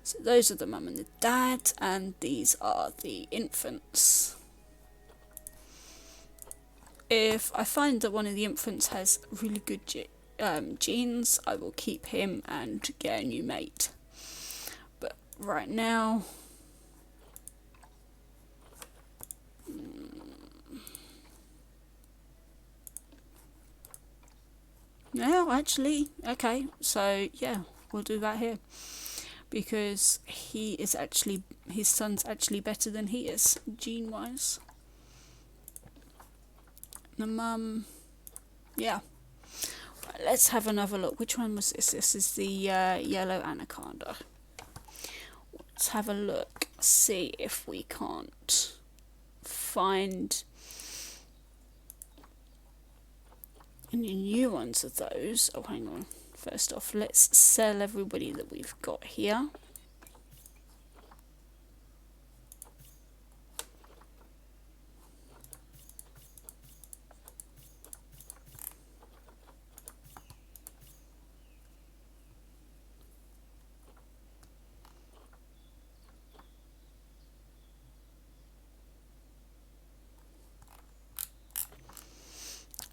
So those are the mum and the dad, and these are the infants. If I find that one of the infants has really good genes, I will keep him and get a new mate. But right now, no, actually, okay, so yeah, we'll do that here. Because his son's actually better than he is, gene-wise. The mum, yeah. Right, let's have another look. Which one was this? This is the yellow anaconda. Let's have a look, see if we can't find any new ones of those. Oh, hang on. First off, let's sell everybody that we've got here.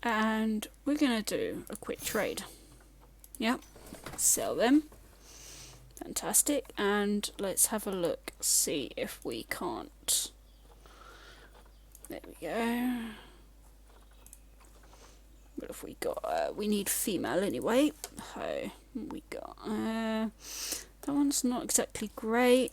And we're going to do a quick trade. Yep, sell them. Fantastic. And let's have a look, see if we can't. There we go. What have we got? We need female anyway. So we got that one's not exactly great.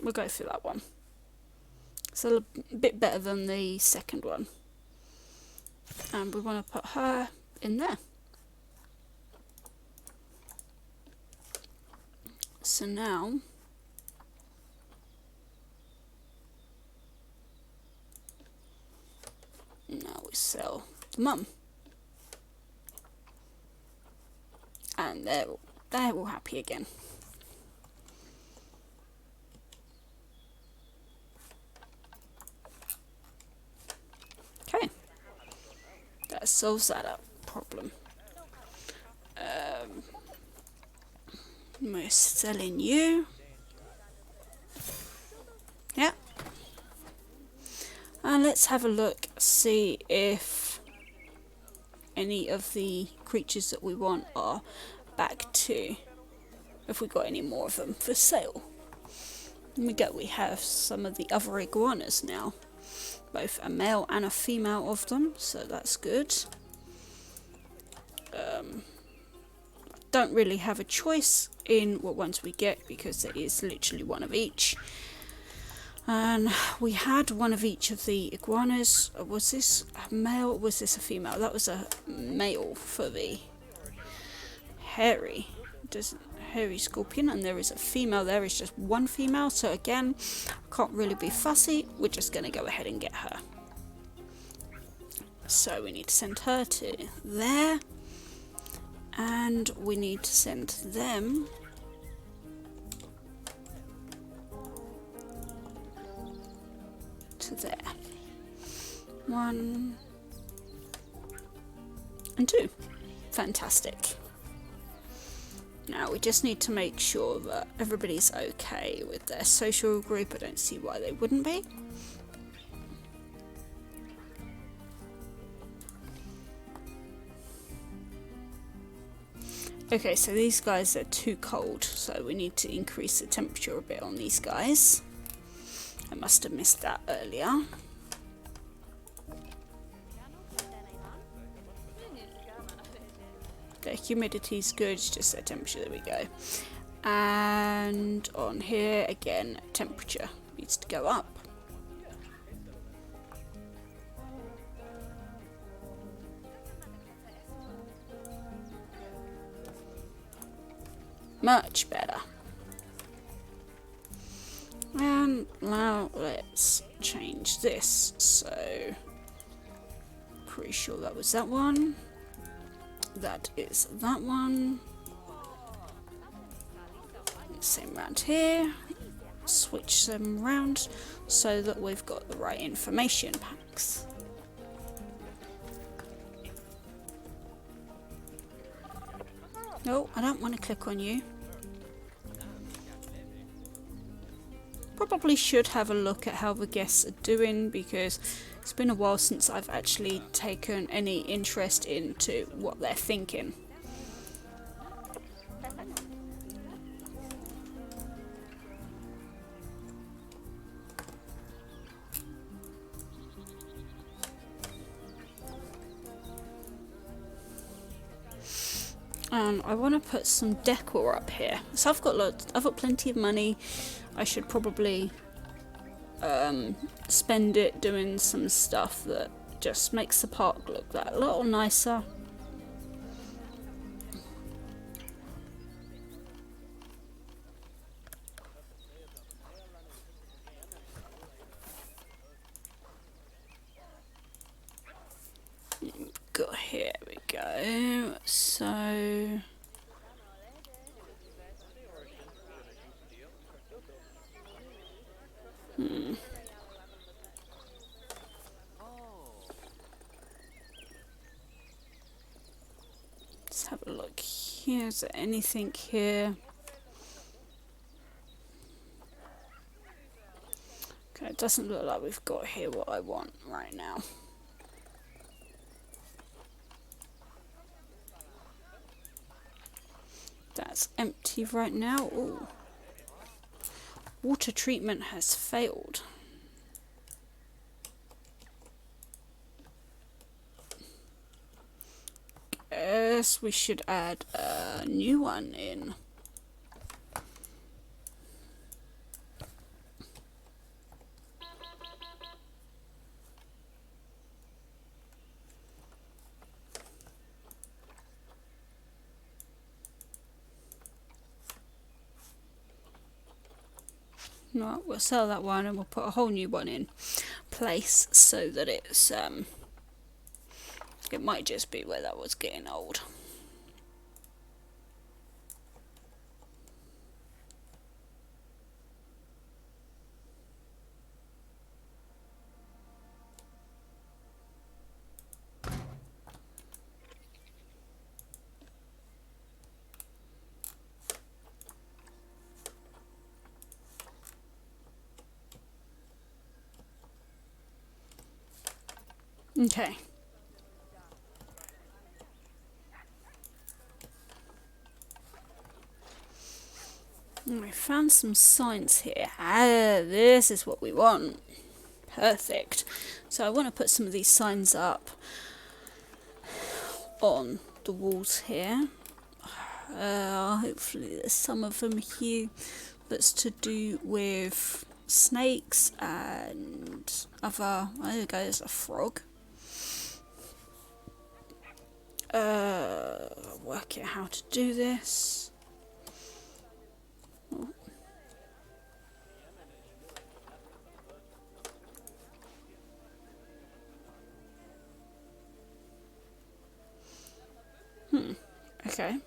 We'll go for that one. It's a bit better than the second one. And we want to put her in there. So now we sell the mum. And they're all happy again. Okay. That solves that problem. We're selling you. Yeah. And let's have a look, see if any of the creatures that we want are back to, if we got any more of them for sale. Here we go, we have some of the other iguanas now. Both a male and a female of them, so that's good. Don't really have a choice in what ones we get because there is literally one of each. And we had one of each of the iguanas. Was this a male or was this a female? That was a male for the hairy scorpion, and there is a female. There is just one female, so again, can't really be fussy. We're just going to go ahead and get her. So we need to send her to there, and we need to send them to there. 1 and 2. Fantastic. Now we just need to make sure that everybody's okay with their social group. I don't see why they wouldn't be. Okay, so these guys are too cold, so we need to increase the temperature a bit on these guys. I must have missed that earlier. The humidity's good, it's just their temperature. There we go. And on here again, temperature needs to go up. Much better. And now let's change this. So, pretty sure that was that one. That is that one. Same around here. Switch them around so that we've got the right information packs. No, I don't want to click on you. Probably should have a look at how the guests are doing, because it's been a while since I've actually taken any interest into what they're thinking. And I want to put some decor up here. So I've got plenty of money. I should probably spend it doing some stuff that just makes the park look that little nicer. Here we go. So let's have a look here. Is there anything here? Okay, it doesn't look like we've got here what I want right now. That's empty right now. Ooh. Water treatment has failed. Guess we should add a new one in. No, we'll sell that one and we'll put a whole new one in place so that it's it might just be where that was getting old. Okay. I found some signs here. This is what we want. Perfect. So I want to put some of these signs up on the walls here. Hopefully there's some of them here that's to do with snakes and other... Oh, there we go, there's a frog. Work out how to do this. Oh. Okay.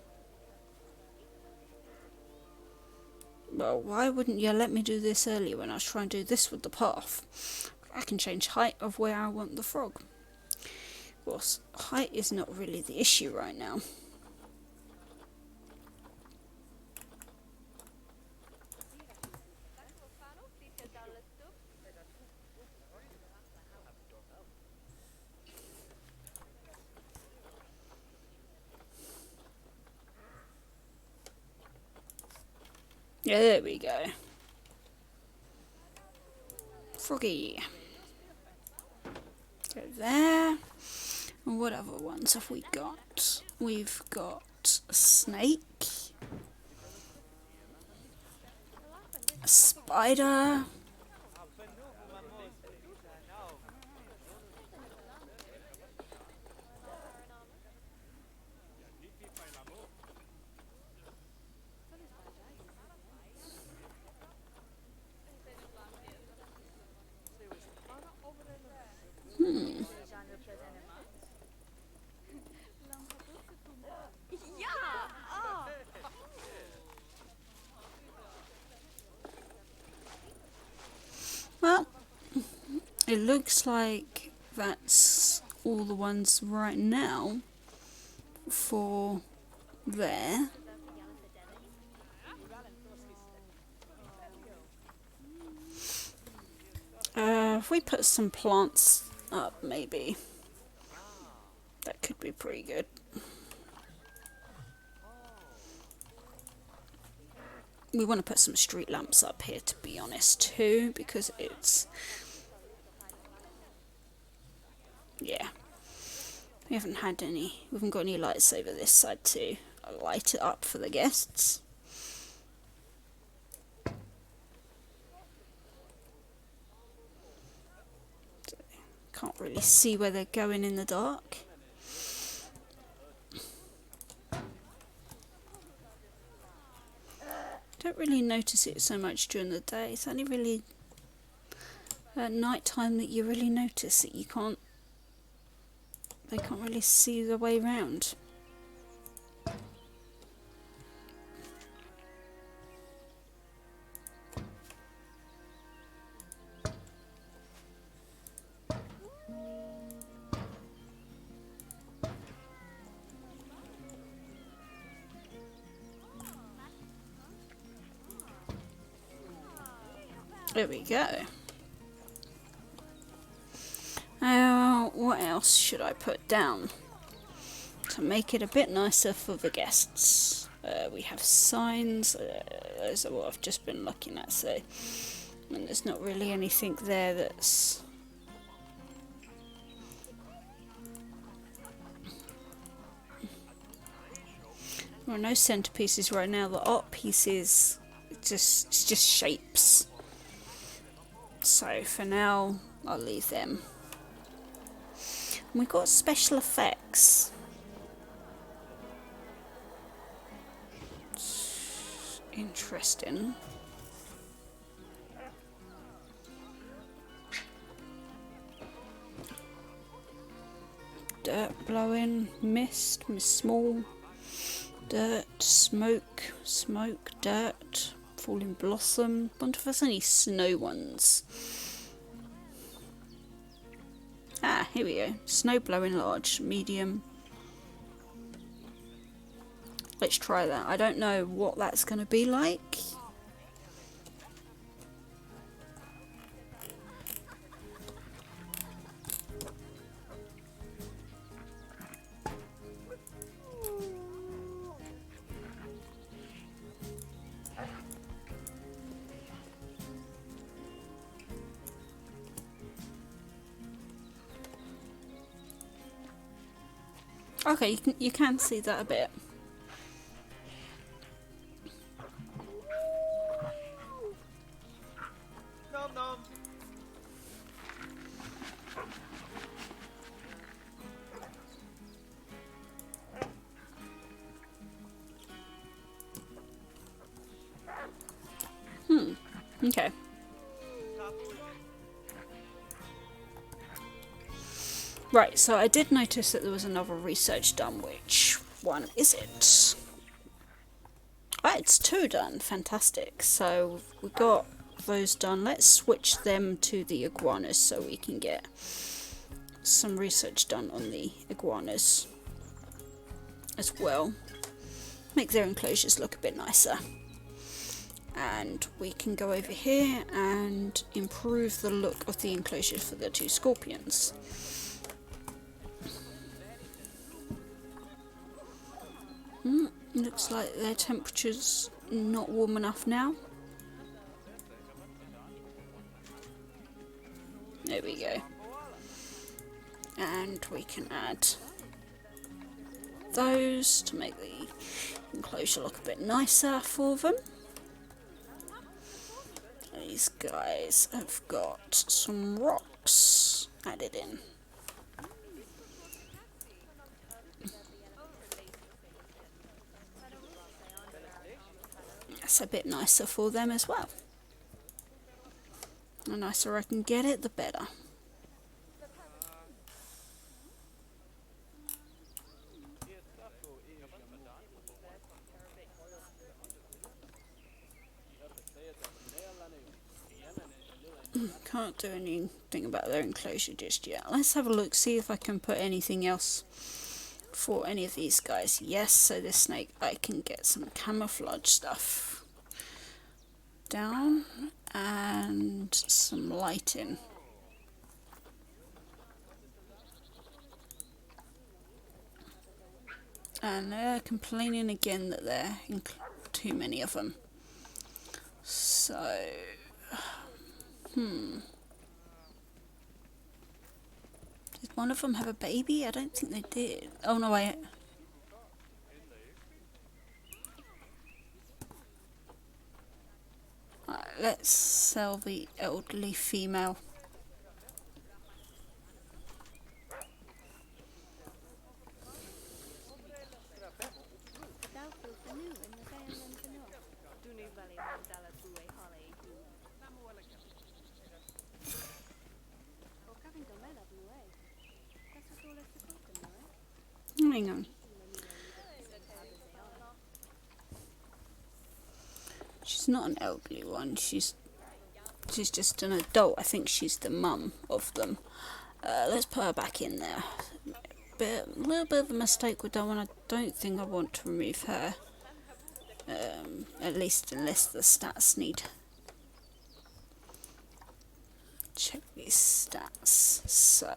Well, why wouldn't you let me do this earlier when I was trying to do this with the path? I can change height of where I want the frog. Well, height is not really the issue right now. Yeah, there we go. Froggy. Go there. And what other ones have we got? We've got a snake. A spider. Well, it looks like that's all the ones right now for there. If we put some plants up, maybe. That could be pretty good. We want to put some street lamps up here, to be honest, too, because it's... yeah. We haven't got any lights over this side to light it up for the guests. Can't really see where they're going in the dark. Don't really notice it so much during the day. It's only really at night time that you really notice that they can't really see the way round. There we go. What else should I put down to make it a bit nicer for the guests? We have signs. Those are what I've just been looking at, so and there's not really anything there that's... There are no centerpieces right now. The art pieces, it's just shapes. So for now, I'll leave them. And we've got special effects. It's interesting. Dirt blowing, mist, small, dirt, smoke, dirt, falling blossom. Wonder if there's any snow ones. Ah, here we go. Snow blowing large, medium. Let's try that. I don't know what that's going to be like. Okay, you can see that a bit. Nom nom. Okay. Right, so I did notice that there was another research done. Which one is it? Ah, it's 2 done. Fantastic. So we got those done. Let's switch them to the iguanas so we can get some research done on the iguanas as well. Make their enclosures look a bit nicer. And we can go over here and improve the look of the enclosures for the 2 scorpions. Looks like their temperature's not warm enough now. There we go. And we can add those to make the enclosure look a bit nicer for them. These guys have got some rocks added in. That's a bit nicer for them as well. The nicer I can get it, the better. Can't do anything about their enclosure just yet. Let's have a look, see if I can put anything else for any of these guys. Yes, so this snake, I can get some camouflage stuff down and some lighting. And they're complaining again that there are too many of them. So, did one of them have a baby? I don't think they did. Oh no, wait. Right, let's sell the elderly female. Hang on. She's not an elderly one. She's just an adult. I think she's the mum of them. Let's put her back in there. But a little bit of a mistake with that one. I don't think I want to remove her. At least unless the stats need. Check these stats. So,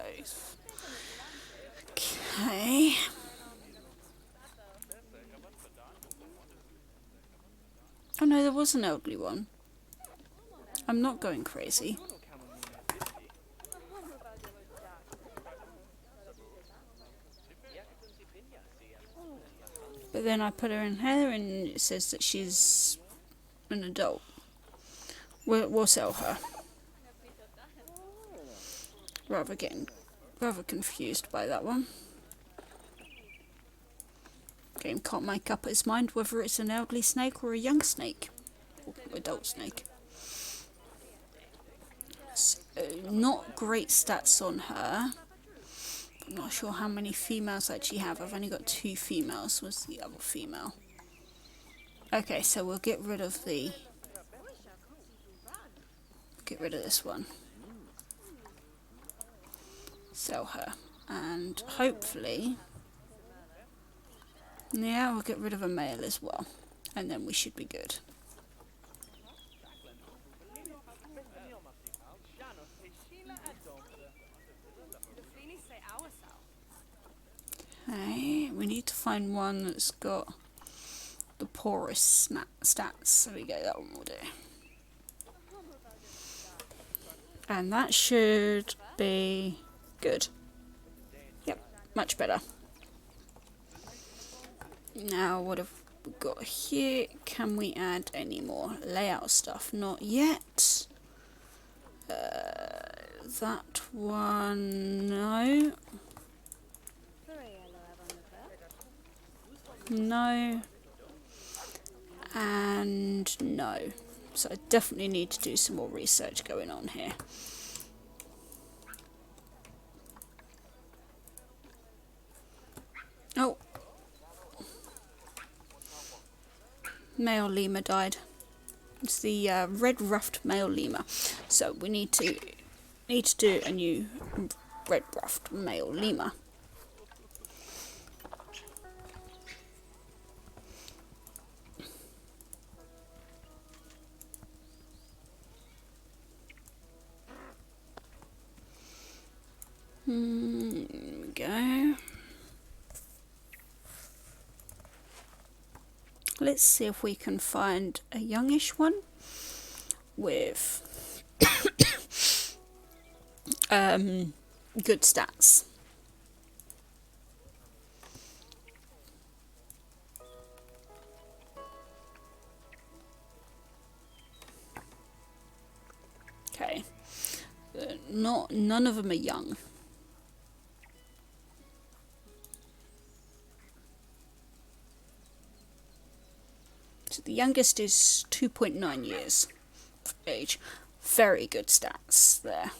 okay. Oh no, there was an elderly one. I'm not going crazy. But then I put her in here and it says that she's an adult. We'll sell her. Rather confused by that one. Game can't make up its mind whether it's an elderly snake or a young snake. Or adult snake. So, not great stats on her. I'm not sure how many females I actually have. I've only got 2 females. What's the other female? Okay, so we'll get rid of this one. Sell her. And hopefully, yeah, we'll get rid of a male as well. And then we should be good. Okay, we need to find one that's got the poorest stats. There we go, that one will do. And that should be good. Yep, much better. Now, what have we got here? Can we add any more layout stuff? Not yet. That one, no. No. And no. So I definitely need to do some more research going on here. Oh. Male lemur died. It's the red ruffed male lemur. So we need to do a new red ruffed male lemur. Here we go. Let's see if we can find a youngish one with good stats. Okay, none of them are young. So the youngest is 2.9 years of age. Very good stats there.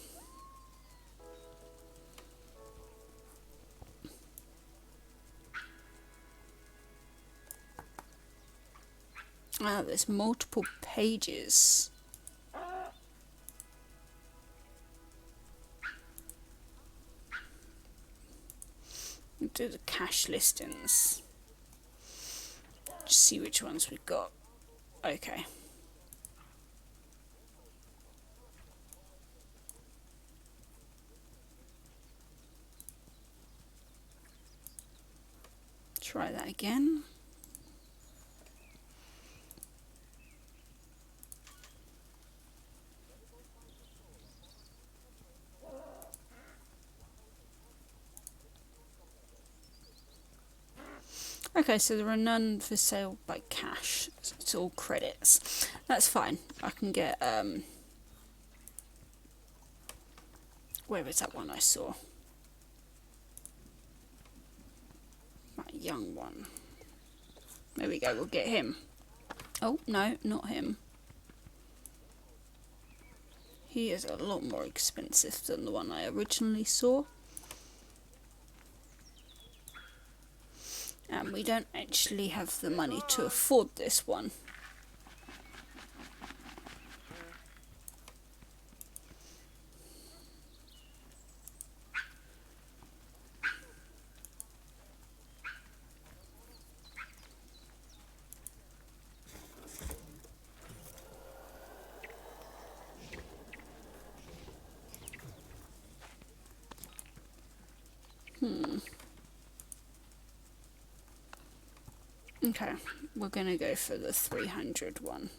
There's multiple pages. do the cash listings. Just see which ones we've got. Okay. Try that again. Okay, so there are none for sale by cash. So it's all credits. That's fine. I can get, where was that one I saw? That young one. There we go, we'll get him. Oh, no, not him. He is a lot more expensive than the one I originally saw. And we don't actually have the money to afford this one. Okay, we're gonna go for the 300 one.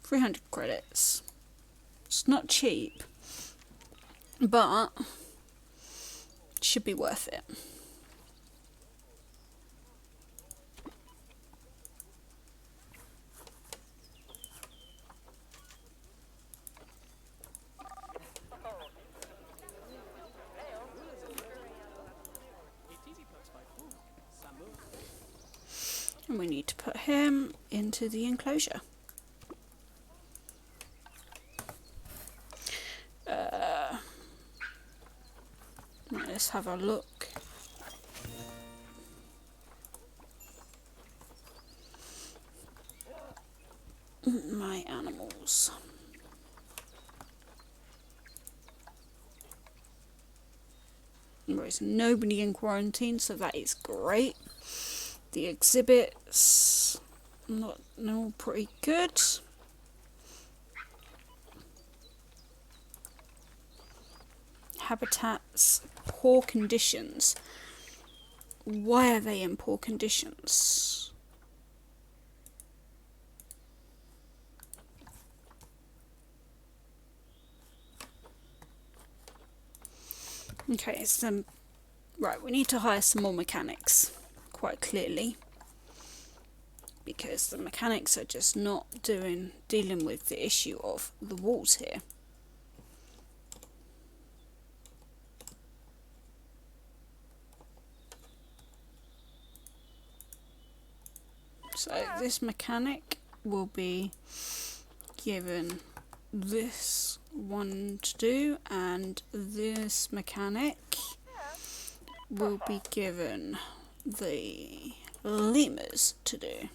300 credits. It's not cheap, but should be worth it. And we need to put him into the enclosure. Let's have a look. My animals. There is nobody in quarantine, so that is great. The exhibits, they're all pretty good. Habitats, poor conditions. Why are they in poor conditions? Okay, so right, we need to hire some more mechanics, quite clearly, because the mechanics are just not dealing with the issue of the walls here. So this mechanic will be given this one to do, and this mechanic will be given the lemurs to do.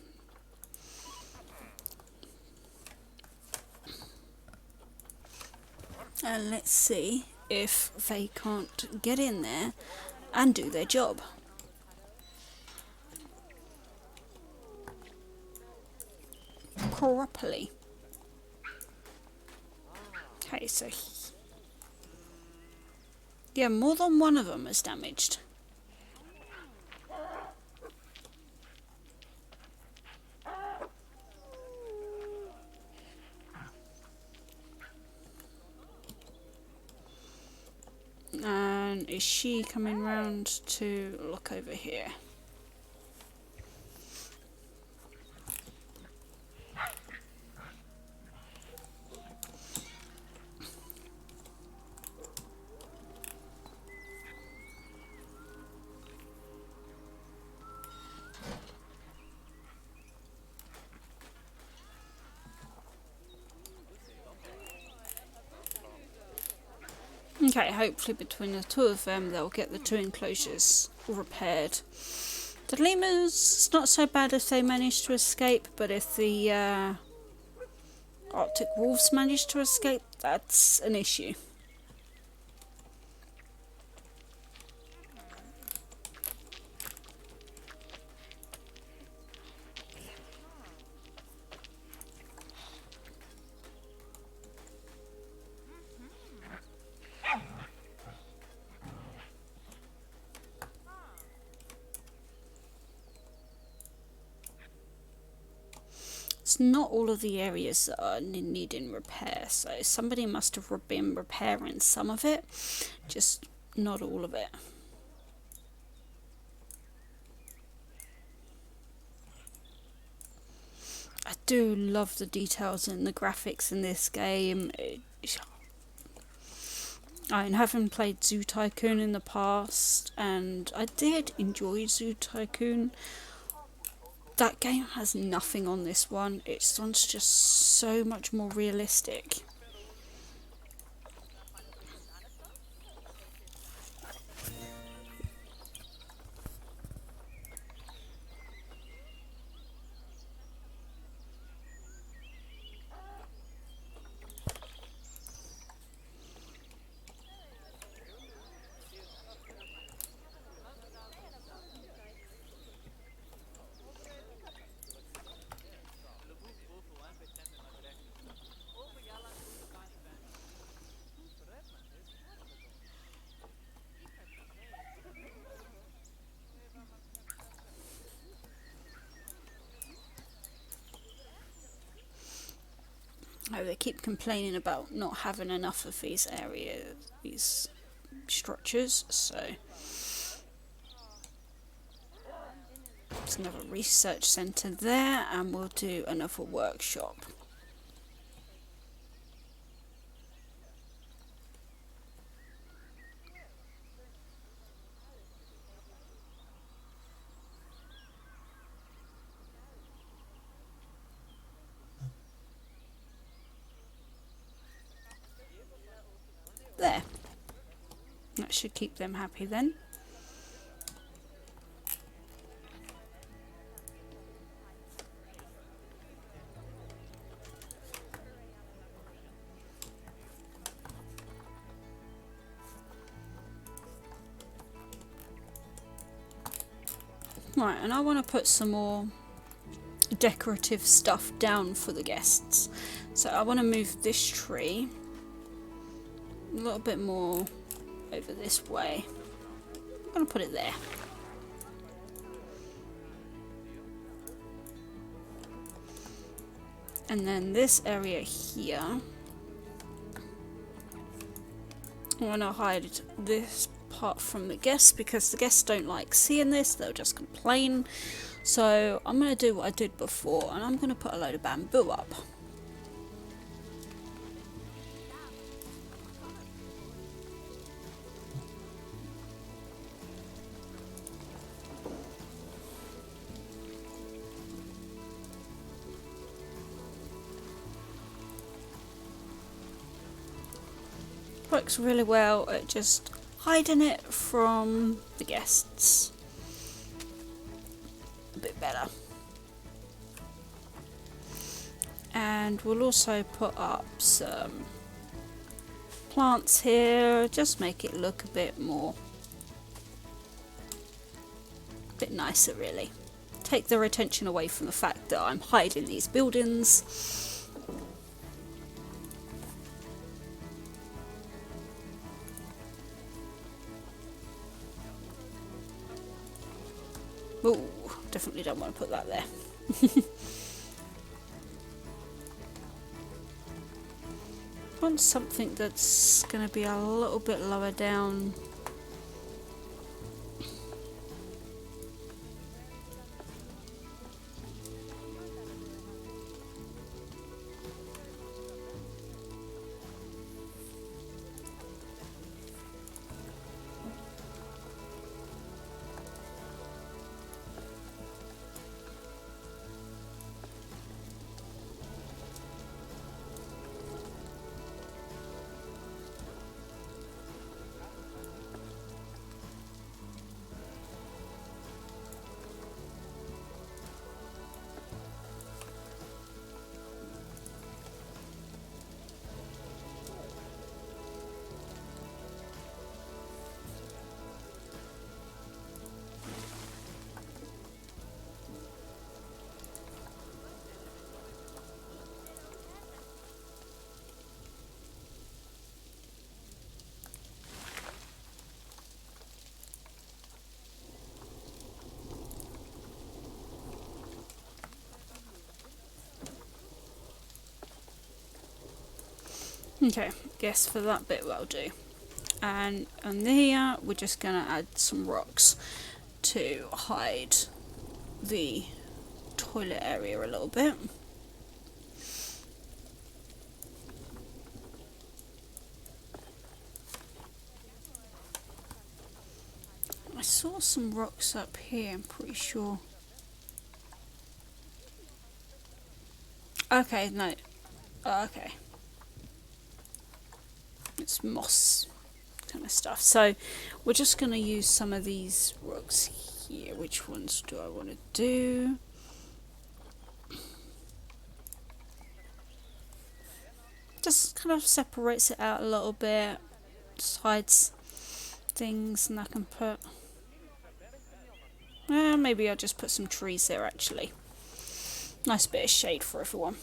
And let's see if they can't get in there and do their job. Properly. Okay, so yeah, more than one of them is damaged. And is she coming round to look over here? Okay, hopefully between the two of them they'll get the two enclosures repaired. The lemurs, it's not so bad if they manage to escape, but if the Arctic wolves manage to escape, that's an issue. It's not all of the areas that are needing repair, so somebody must have been repairing some of it, just not all of it. I do love the details and the graphics in this game. I haven't played Zoo Tycoon in the past, and I did enjoy Zoo Tycoon. That game has nothing on this one. It's just so much more realistic. Oh, they keep complaining about not having enough of these areas, these structures, so there's another research centre there, and we'll do another workshop. There. That should keep them happy then. Right, and I want to put some more decorative stuff down for the guests. So I want to move this tree a little bit more over this way. I'm going to put it there. And then this area here, I want to hide this part from the guests because the guests don't like seeing this, they'll just complain. So I'm going to do what I did before, and I'm going to put a load of bamboo up. Works really well at just hiding it from the guests. A bit better. And we'll also put up some plants here, just make it look a bit nicer really. Take their attention away from the fact that I'm hiding these buildings. Ooh, definitely don't want to put that there. Want something that's going to be a little bit lower down. Okay, guess for that bit that'll do. And on here, we're just gonna add some rocks to hide the toilet area a little bit. I saw some rocks up here, I'm pretty sure. Okay, no. Oh, okay. It's moss kind of stuff. So we're just going to use some of these rocks here. Which ones do I want to do? Just kind of separates it out a little bit. Just hides things, and I can put... maybe I'll just put some trees there actually. Nice bit of shade for everyone.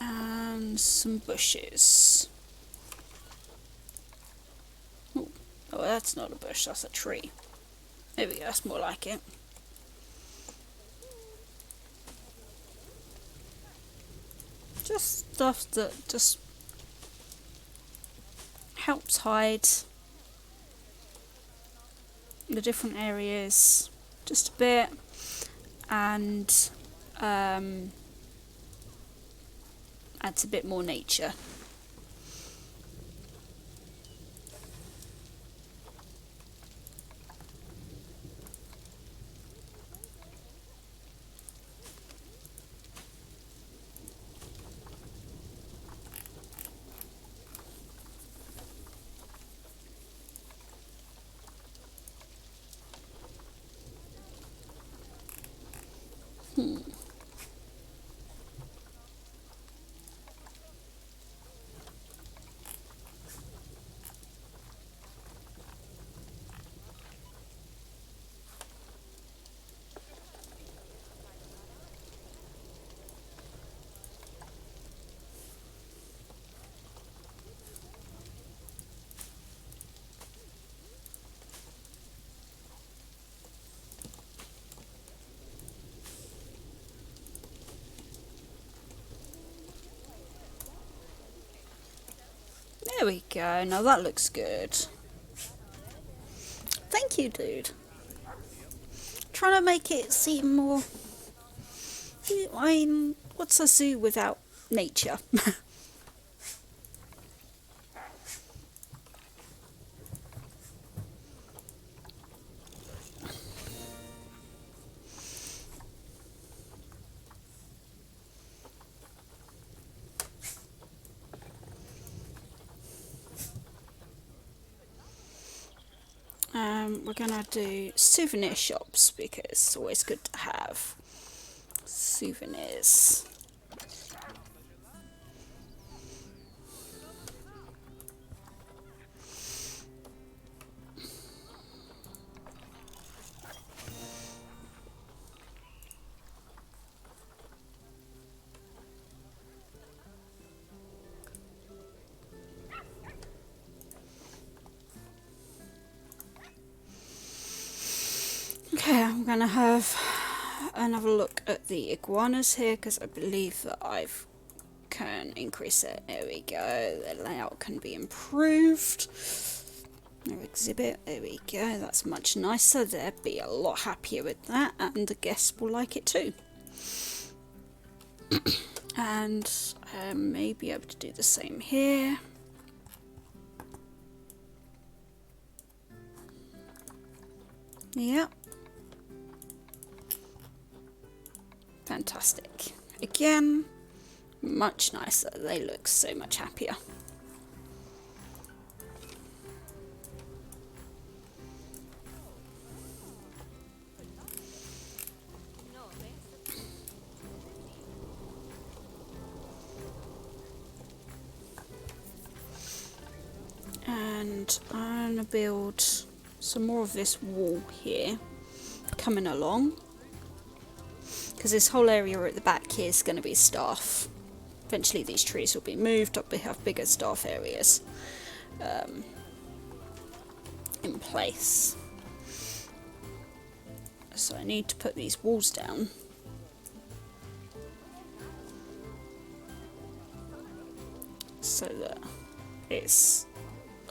And some bushes. Ooh. Oh, that's not a bush, that's a tree. There we go, that's more like it. Just stuff that just helps hide the different areas just a bit, and adds a bit more nature. There we go, now that looks good. Thank you, dude. Trying to make it seem more... I mean, what's a zoo without nature? We're gonna do souvenir shops because it's always good to have souvenirs. Okay, I'm gonna have another look at the iguanas here because I believe that I can increase it. There we go. The layout can be improved. Their exhibit. There we go. That's much nicer. They'll be a lot happier with that, and the guests will like it too. And may be able to do the same here. Yep. Fantastic. Again, much nicer. They look so much happier. And I'm going to build some more of this wall here, coming along. Because this whole area at the back here is going to be staff. Eventually these trees will be moved up, we have bigger staff areas in place. So I need to put these walls down. So that it's...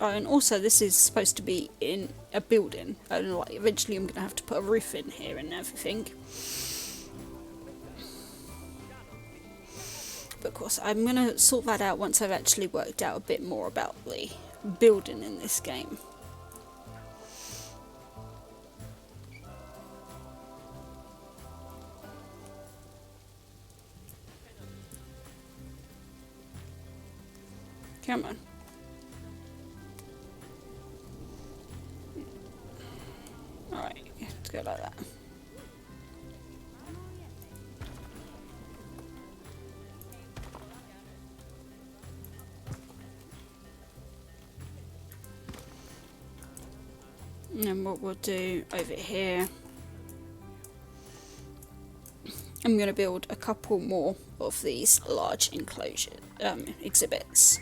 Oh, and also this is supposed to be in a building. And like eventually I'm going to have to put a roof in here and everything. But of course I'm going to sort that out once I've actually worked out a bit more about the building in this game. Come on. Alright, let's go like that. And then what we'll do over here, I'm going to build a couple more of these large enclosure exhibits.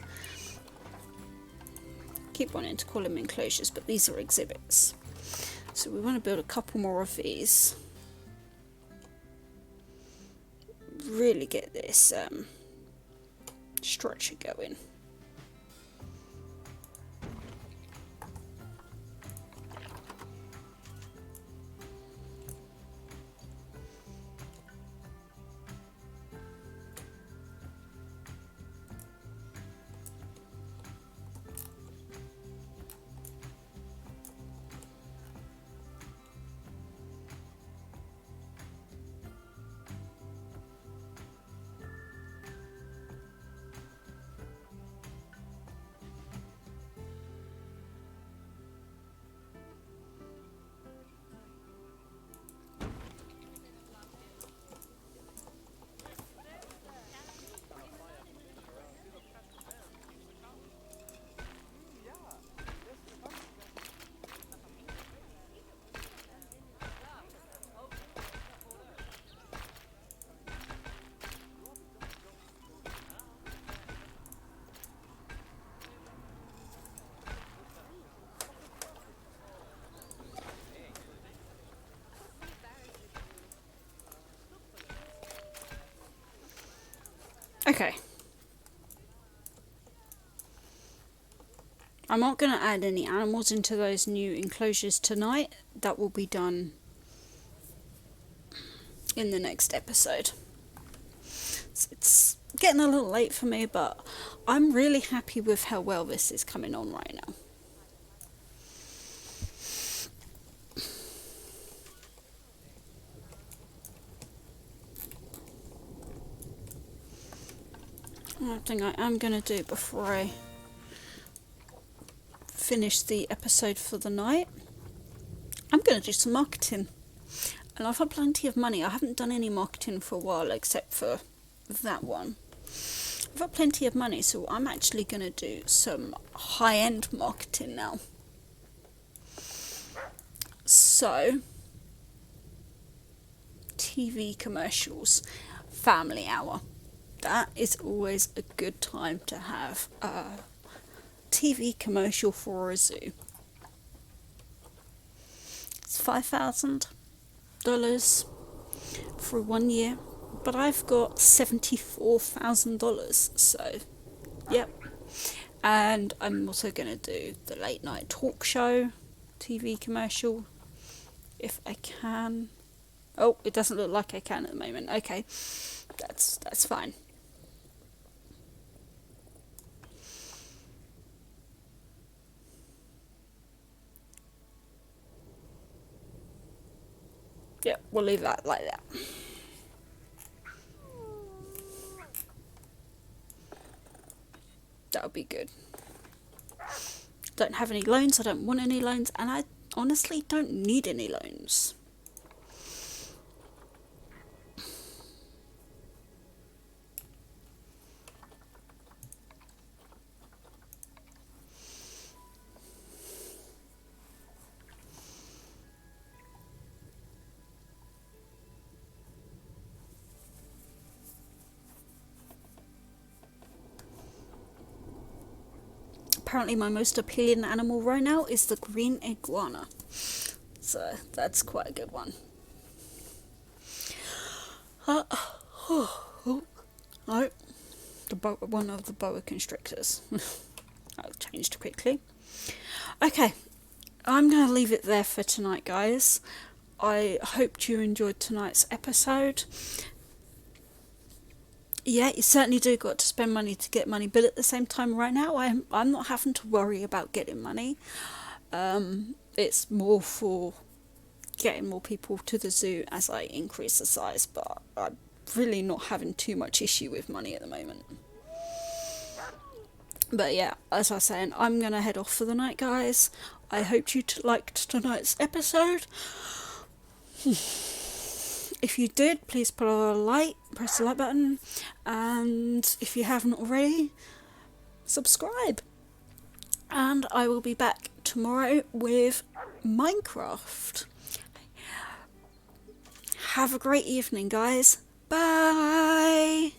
Keep wanting to call them enclosures, but these are exhibits. So we want to build a couple more of these. Really get this structure going. Okay. I'm not going to add any animals into those new enclosures tonight. That will be done in the next episode. It's getting a little late for me, but I'm really happy with how well this is coming on right now. One thing I am going to do before I finish the episode for the night, I'm going to do some marketing. And I've had plenty of money. I haven't done any marketing for a while except for that one. I've got plenty of money, so I'm actually going to do some high-end marketing now. So, TV commercials, family hour. That is always a good time to have a TV commercial for a zoo. It's $5,000 for 1 year, but I've got $74,000, so yep. And I'm also going to do the late night talk show TV commercial if I can. Oh, it doesn't look like I can at the moment. Okay, that's fine. Yeah, we'll leave that like that. That'll be good. Don't have any loans, I don't want any loans, and I honestly don't need any loans. apparently my most appealing animal right now is the green iguana. So that's quite a good one. One of the boa constrictors. That changed quickly. Okay, I'm going to leave it there for tonight, guys. I hope you enjoyed tonight's episode. Yeah, you certainly do got to spend money to get money, but at the same time right now I'm not having to worry about getting money. It's more for getting more people to the zoo as I increase the size, but I'm really not having too much issue with money at the moment. But yeah, as I was saying, I'm going to head off for the night, guys. I hope you liked tonight's episode. If you did, please put a like, press the like button, and if you haven't already, subscribe. And I will be back tomorrow with Minecraft. Have a great evening, guys. Bye!